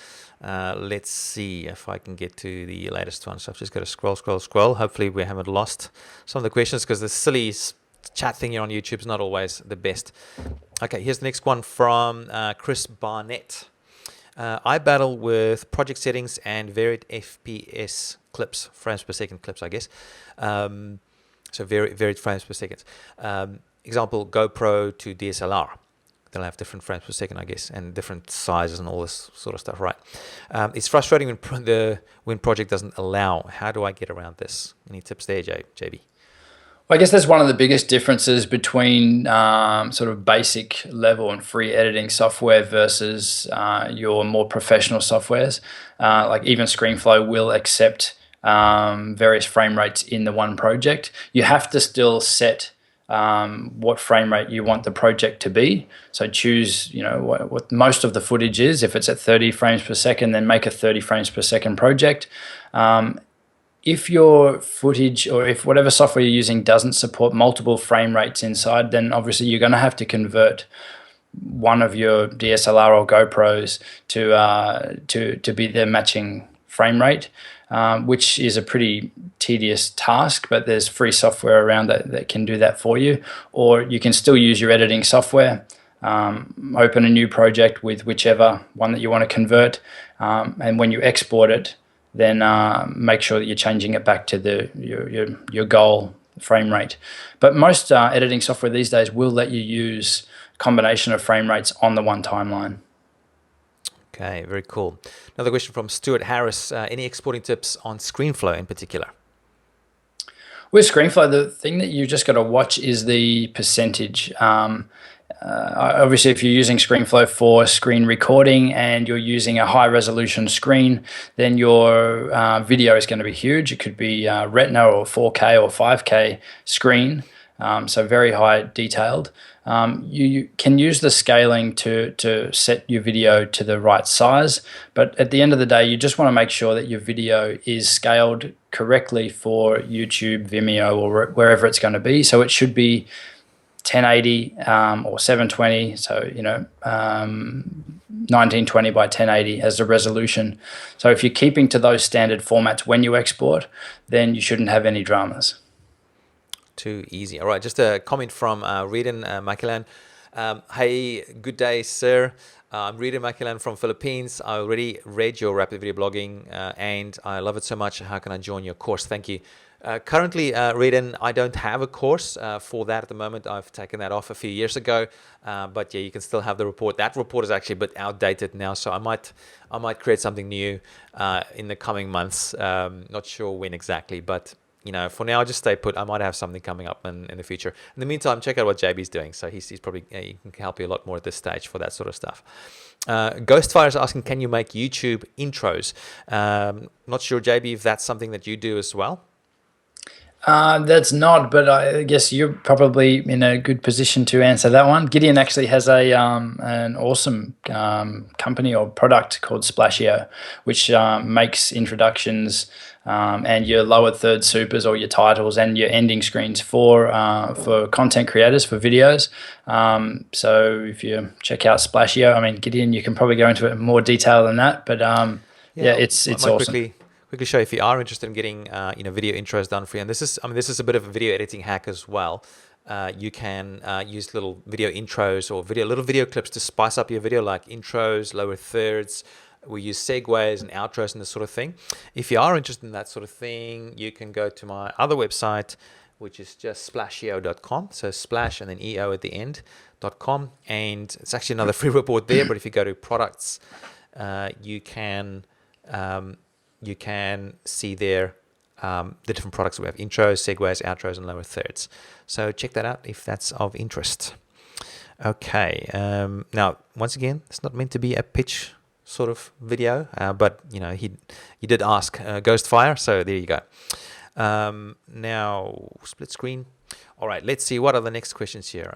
Let's see if I can get to the latest one. So I've just got to scroll. Hopefully we haven't lost some of the questions, because the silly chat thing here on YouTube is not always the best. Okay, here's the next one from Chris Barnett. I battle with project settings and varied FPS clips, frames per second clips, I guess. So varied frames per second. Example, GoPro to DSLR. They'll have different frames per second, I guess, and different sizes and all this sort of stuff, right? It's frustrating when project doesn't allow. How do I get around this? Any tips there, JB? Well, I guess that's one of the biggest differences between sort of basic level and free editing software versus your more professional softwares. Like even ScreenFlow will accept various frame rates in the one project. You have to still set what frame rate you want the project to be. So choose, what most of the footage is. If it's at 30 frames per second, then make a 30 frames per second project. If your footage or if whatever software you're using doesn't support multiple frame rates inside, then obviously you're going to have to convert one of your DSLR or GoPros to be the matching frame rate, which is a pretty tedious task, but there's free software around that can do that for you. Or you can still use your editing software, open a new project with whichever one that you want to convert, and when you export it, then make sure that you're changing it back to your goal frame rate. But most editing software these days will let you use a combination of frame rates on the one timeline. Okay, very cool. Another question from Stuart Harris. Any exporting tips on ScreenFlow in particular? With ScreenFlow, the thing that you just got to watch is the percentage. Obviously, if you're using ScreenFlow for screen recording and you're using a high resolution screen, then your video is going to be huge. It could be Retina or 4K or 5K screen, so very high detailed. You can use the scaling to set your video to the right size, but at the end of the day, you just want to make sure that your video is scaled correctly for YouTube, Vimeo, or wherever it's going to be. So it should be 1080 or 720, so 1920 by 1080 as the resolution. So if you're keeping to those standard formats when you export, then you shouldn't have any dramas. Too easy. All right, just a comment from Gideon MacLeod. Hey, good day, sir. I'm Gideon MacLeod from Philippines. I already read your rapid video blogging and I love it so much. How can I join your course? Thank you. Currently, Gideon, I don't have a course for that at the moment. I've taken that off a few years ago, but yeah, you can still have the report. That report is actually a bit outdated now, so I might create something new in the coming months. Not sure when exactly, but for now, just stay put. I might have something coming up in the future. In the meantime, check out what JB's doing. So he's probably he can help you a lot more at this stage for that sort of stuff. Ghostfire is asking, can you make YouTube intros? Not sure, JB, if that's something that you do as well. That's not, but I guess you're probably in a good position to answer that one. Gideon actually has an awesome company or product called Splashio, which makes introductions and your lower third supers or your titles and your ending screens for content creators for videos. So if you check out Splashio, I mean, Gideon, you can probably go into it in more detail than that, but it's awesome. Quickly show if you are interested in getting video intros done for you. And this is a bit of a video editing hack as well. You can use little video intros or little video clips to spice up your video, like intros, lower thirds. We use segues and outros and this sort of thing. If you are interested in that sort of thing, you can go to my other website, which is just splashio.com. So splash and then EO at the end.com. And it's actually another free report there. But if you go to products, you can see there the different products we have: intros, segues, outros, and lower thirds. So check that out if that's of interest. Okay. Now, once again, it's not meant to be a pitch sort of video, but he did ask Ghostfire, so there you go. Now, split screen. All right, let's see what are the next questions here.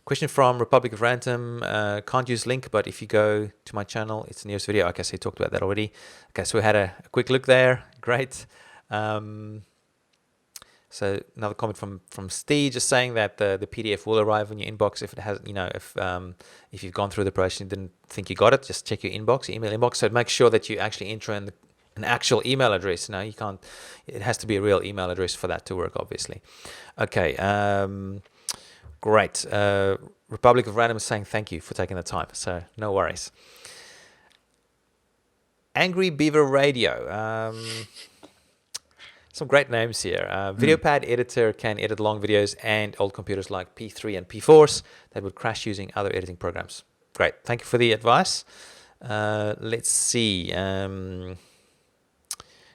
Question from Republic of Random. Can't use link, but if you go to my channel, it's the newest video. Okay, so you talked about that already. Okay, so we had a quick look there. Great. So another comment from Steve, just saying that the PDF will arrive in your inbox if it has, if you've gone through the process and didn't think you got it, just check your inbox, your email inbox. So make sure that you actually enter in an actual email address. No, you can't. It has to be a real email address for that to work, obviously. Okay. Great. Republic of Random is saying thank you for taking the time. So no worries. Angry Beaver Radio. Some great names here. VideoPad editor can edit long videos and old computers like P3 and P4s that would crash using other editing programs. Great. Thank you for the advice. Let's see.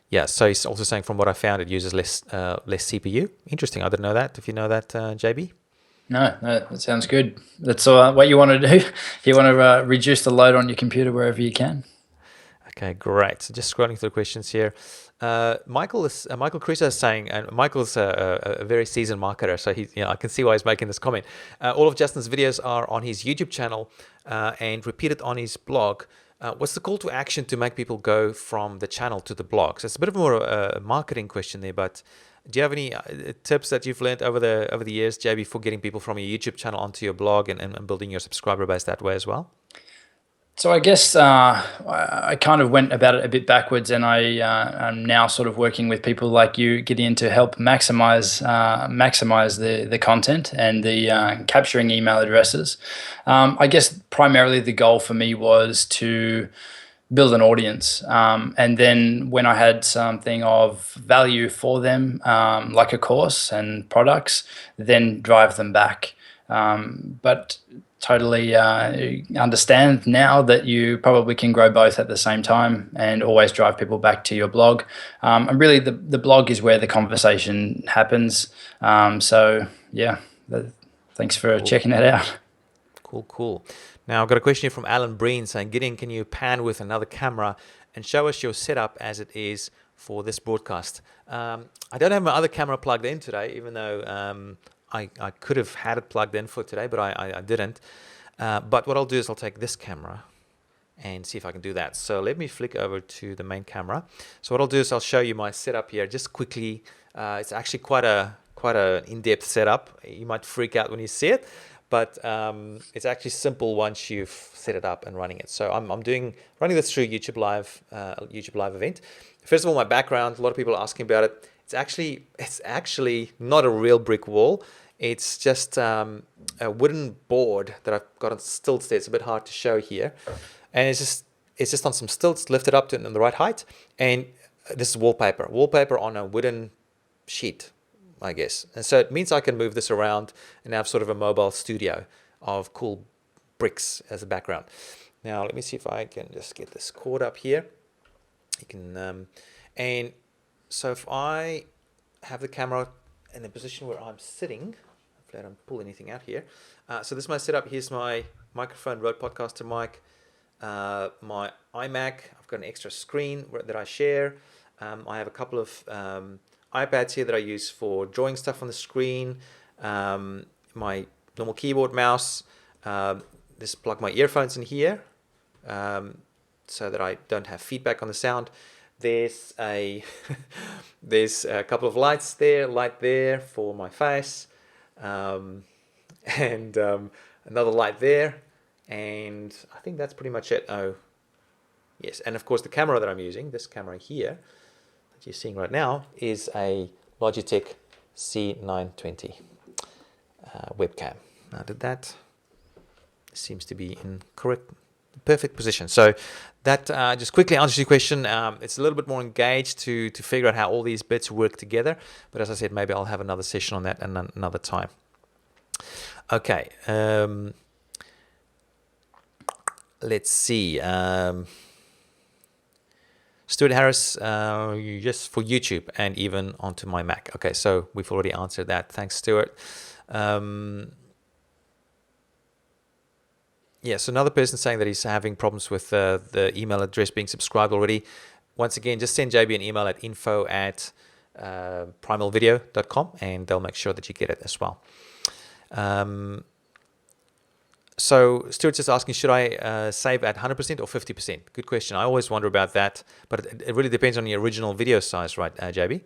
Yeah, so he's also saying from what I found, it uses less CPU. Interesting. I didn't know that. If you know that, JB? No, that sounds good. That's what you want to do. You want to reduce the load on your computer wherever you can. Okay, great. So just scrolling through the questions here. Michael Crusoe is saying, and Michael's a very seasoned marketer, so I can see why he's making this comment. All of Justin's videos are on his YouTube channel and repeated on his blog. What's the call to action to make people go from the channel to the blog? So it's a bit of more a marketing question there, but do you have any tips that you've learned over the years, JB, for getting people from your YouTube channel onto your blog and building your subscriber base that way as well? So I guess I kind of went about it a bit backwards, and I'm now sort of working with people like you, Gideon, to help maximize the content and the capturing email addresses. I guess primarily the goal for me was to build an audience, and then when I had something of value for them, like a course and products, then drive them back. But totally understand now that you probably can grow both at the same time and always drive people back to your blog. And really the blog is where the conversation happens. So yeah, thanks for checking that out. Cool. Now I've got a question here from Alan Breen saying, Gideon, can you pan with another camera and show us your setup as it is for this broadcast? I don't have my other camera plugged in today, even though I could have had it plugged in for today, but I didn't. But what I'll do is I'll take this camera and see if I can do that. So let me flick over to the main camera. So what I'll do is I'll show you my setup here just quickly. It's actually quite a in-depth setup. You might freak out when you see it, but it's actually simple once you've set it up and running it. So I'm running this through YouTube Live event. First of all, my background. A lot of people are asking about it. It's actually not a real brick wall. It's just a wooden board that I've got on stilts there. It's a bit hard to show here. And it's just on some stilts, lifted up to the right height. And this is wallpaper on a wooden sheet, I guess. And so it means I can move this around and have sort of a mobile studio of cool bricks as a background. Now, let me see if I can just get this cord up here. You can, and so if I have the camera in a position where I'm sitting, hopefully I don't pull anything out here. So this is my setup. Here's my microphone, Rode Podcaster mic, my iMac. I've got an extra screen that I share. I have a couple of iPads here that I use for drawing stuff on the screen. My normal keyboard, mouse. Just plug my earphones in here so that I don't have feedback on the sound. There's a couple of lights there, light there for my face, and another light there, and I think that's pretty much it. Oh, yes, and of course the camera that I'm using, this camera here that you're seeing right now, is a Logitech C920 webcam. Now that seems to be in perfect position. So that just quickly answers your question. It's a little bit more engaged to figure out how all these bits work together. But as I said, maybe I'll have another session on that another time. Okay. Let's see. Stuart Harris, just for YouTube and even onto my Mac. Okay, so we've already answered that. Thanks, Stuart. Yeah, so another person saying that he's having problems with the email address being subscribed already. Once again, just send JB an email at info@primalvideo.com and they'll make sure that you get it as well. So Stuart's just asking, should I save at 100% or 50%? Good question. I always wonder about that, but it really depends on the original video size, right, JB?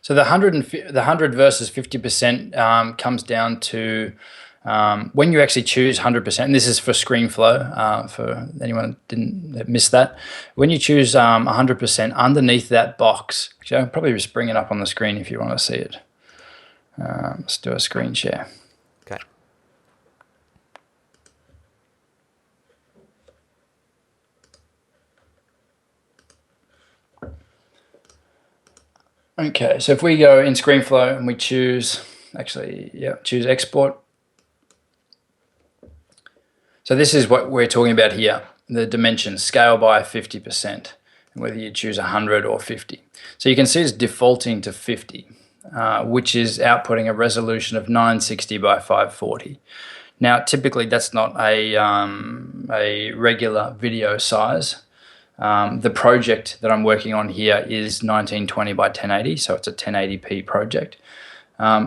So the 100 versus 50% comes down to when you actually choose 100%. And this is for ScreenFlow, for anyone that didn't miss that. When you choose 100%, underneath that box, actually, I'll probably just bring it up on the screen if you want to see it. Let's do a screen share. Okay. Okay, so if we go in ScreenFlow and we choose, choose export. So this is what we're talking about here, the dimensions, scale by 50%, and whether you choose 100 or 50. So you can see it's defaulting to 50, which is outputting a resolution of 960 by 540. Now, typically that's not a regular video size. The project that I'm working on here is 1920 by 1080, so it's a 1080p project.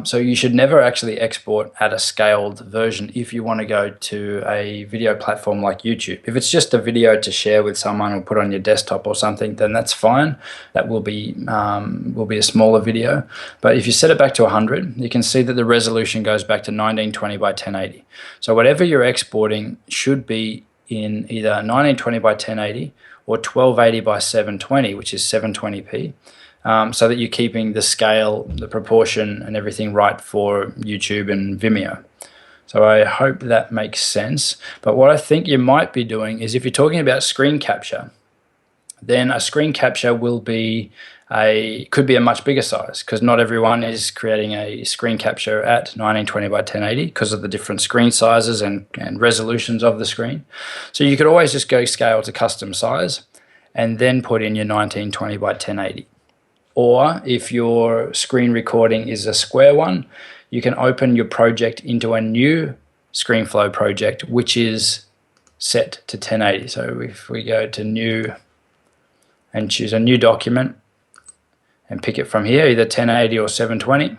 So you should never actually export at a scaled version if you want to go to a video platform like YouTube. If it's just a video to share with someone or put on your desktop or something, then that's fine. That will be a smaller video. But if you set it back to 100, you can see that the resolution goes back to 1920 by 1080. So whatever you're exporting should be in either 1920 by 1080 or 1280 by 720, which is 720p, so that you're keeping the scale, the proportion, and everything right for YouTube and Vimeo. So I hope that makes sense. But what I think you might be doing is if you're talking about screen capture, then a screen capture could be a much bigger size, because not everyone is creating a screen capture at 1920 by 1080 because of the different screen sizes and resolutions of the screen. So you could always just go scale to custom size and then put in your 1920 by 1080. Or if your screen recording is a square one, you can open your project into a new ScreenFlow project, which is set to 1080. So if we go to new and choose a new document and pick it from here, either 1080 or 720,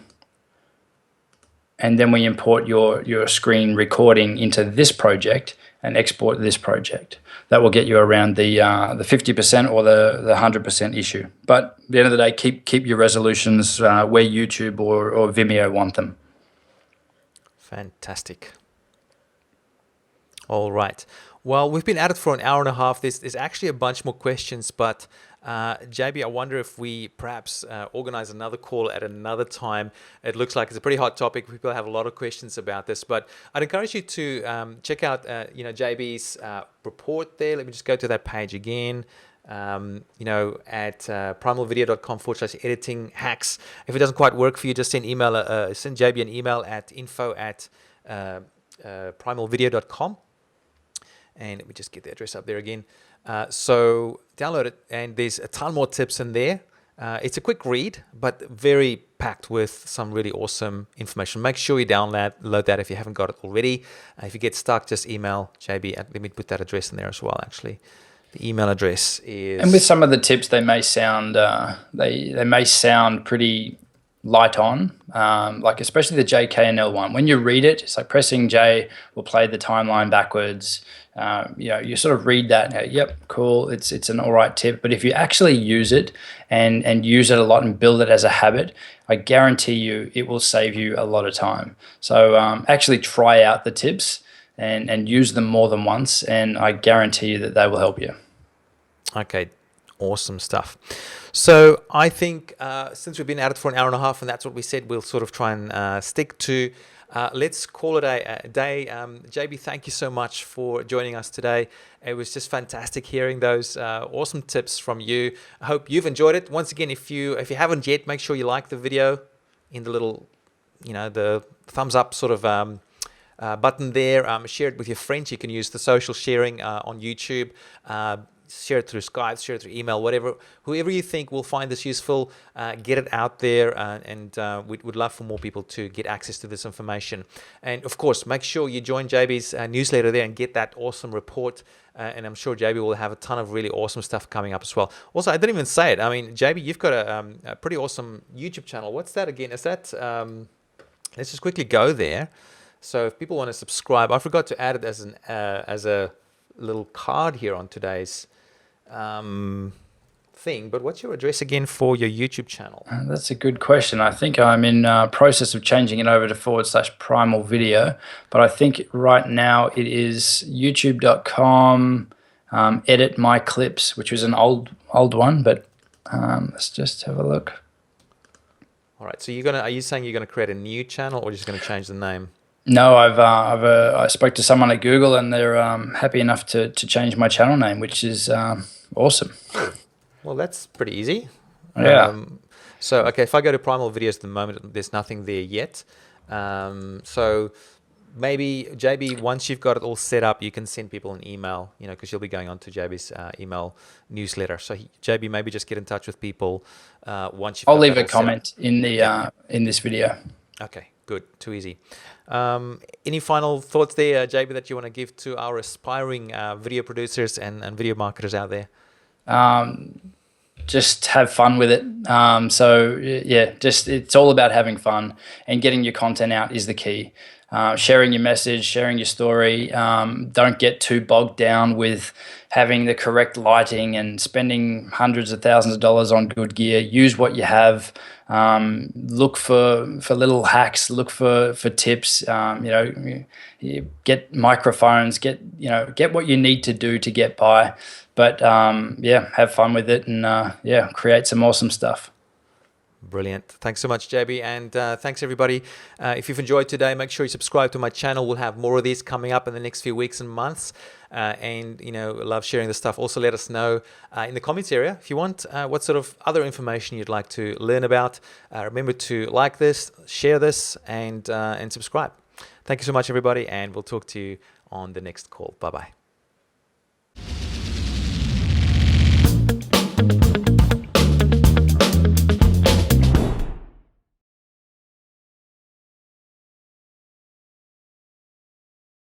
and then we import your screen recording into this project and export this project. That will get you around the 50% or the 100% issue. But at the end of the day, keep your resolutions where YouTube or Vimeo want them. Fantastic. All right. Well, we've been at it for an hour and a half. There's actually a bunch more questions, but JB, I wonder if we perhaps organize another call at another time. It looks like it's a pretty hot topic. People have a lot of questions about this, but I'd encourage you to check out JB's report there. Let me just go to that page again. At primalvideo.com/editing hacks. If it doesn't quite work for you, just send JB an email at info@primalvideo.com. And let me just get the address up there again. So download it, and there's a ton more tips in there. It's a quick read, but very packed with some really awesome information. Make sure you download that if you haven't got it already. If you get stuck, just email JB. Let me put that address in there as well, actually. The email address is... And with some of the tips, they may sound they may sound pretty light on, like especially the J, K, and L one. When you read it, it's like pressing J will play the timeline backwards. You sort of read that, and go, yep, cool, it's an all right tip. But if you actually use it and use it a lot and build it as a habit, I guarantee you it will save you a lot of time. So actually try out the tips and use them more than once, and I guarantee you that they will help you. Okay, awesome stuff. So I think since we've been at it for an hour and a half, and that's what we said we'll sort of try and stick to, let's call it a day. JB, thank you so much for joining us today. It was just fantastic hearing those awesome tips from you. I hope you've enjoyed it. Once again, if you haven't yet, make sure you like the video in the little, the thumbs up sort of button there. Share it with your friends. You can use the social sharing on YouTube. Share it through Skype, share it through email, whoever you think will find this useful, get it out there, and we'd love for more people to get access to this information. And of course, make sure you join JB's newsletter there and get that awesome report, and I'm sure JB will have a ton of really awesome stuff coming up as well. Also, I didn't even say it. I mean, JB, you've got a pretty awesome YouTube channel. What's that again? Is that, let's just quickly go there. So if people want to subscribe, I forgot to add it as a little card here on today's thing. But what's your address again for your YouTube channel? That's a good question. I think I'm in process of changing it over to /primal video, but I think right now it is youtube.com edit my clips, which was an old one, but let's just have a look. All right. So are you saying you're gonna create a new channel, or just gonna change the name? No, I spoke to someone at Google, and they're happy enough to change my channel name, which is awesome. Well, that's pretty easy. Yeah. So, okay, if I go to Primal Videos at the moment, there's nothing there yet. So maybe, JB, once you've got it all set up, you can send people an email, because you'll be going on to JB's email newsletter. So, JB, maybe just get in touch with people once you've I'll got leave that a all set comment in the in this video. Okay, good. Too easy. Any final thoughts there, JB, that you want to give to our aspiring video producers and video marketers out there? Just have fun with it. So yeah, it's all about having fun, and getting your content out is the key. Sharing your message, sharing your story. Don't get too bogged down with having the correct lighting and spending hundreds of thousands of dollars on good gear. Use what you have. Look for little hacks. Look for tips. Get microphones. Get what you need to do to get by. But yeah, have fun with it, and create some awesome stuff. Brilliant. Thanks so much, JB. And thanks, everybody. If you've enjoyed today, make sure you subscribe to my channel. We'll have more of these coming up in the next few weeks and months. And love sharing this stuff. Also, let us know in the comments area if you want what sort of other information you'd like to learn about. Remember to like this, share this, and subscribe. Thank you so much, everybody. And we'll talk to you on the next call. Bye-bye.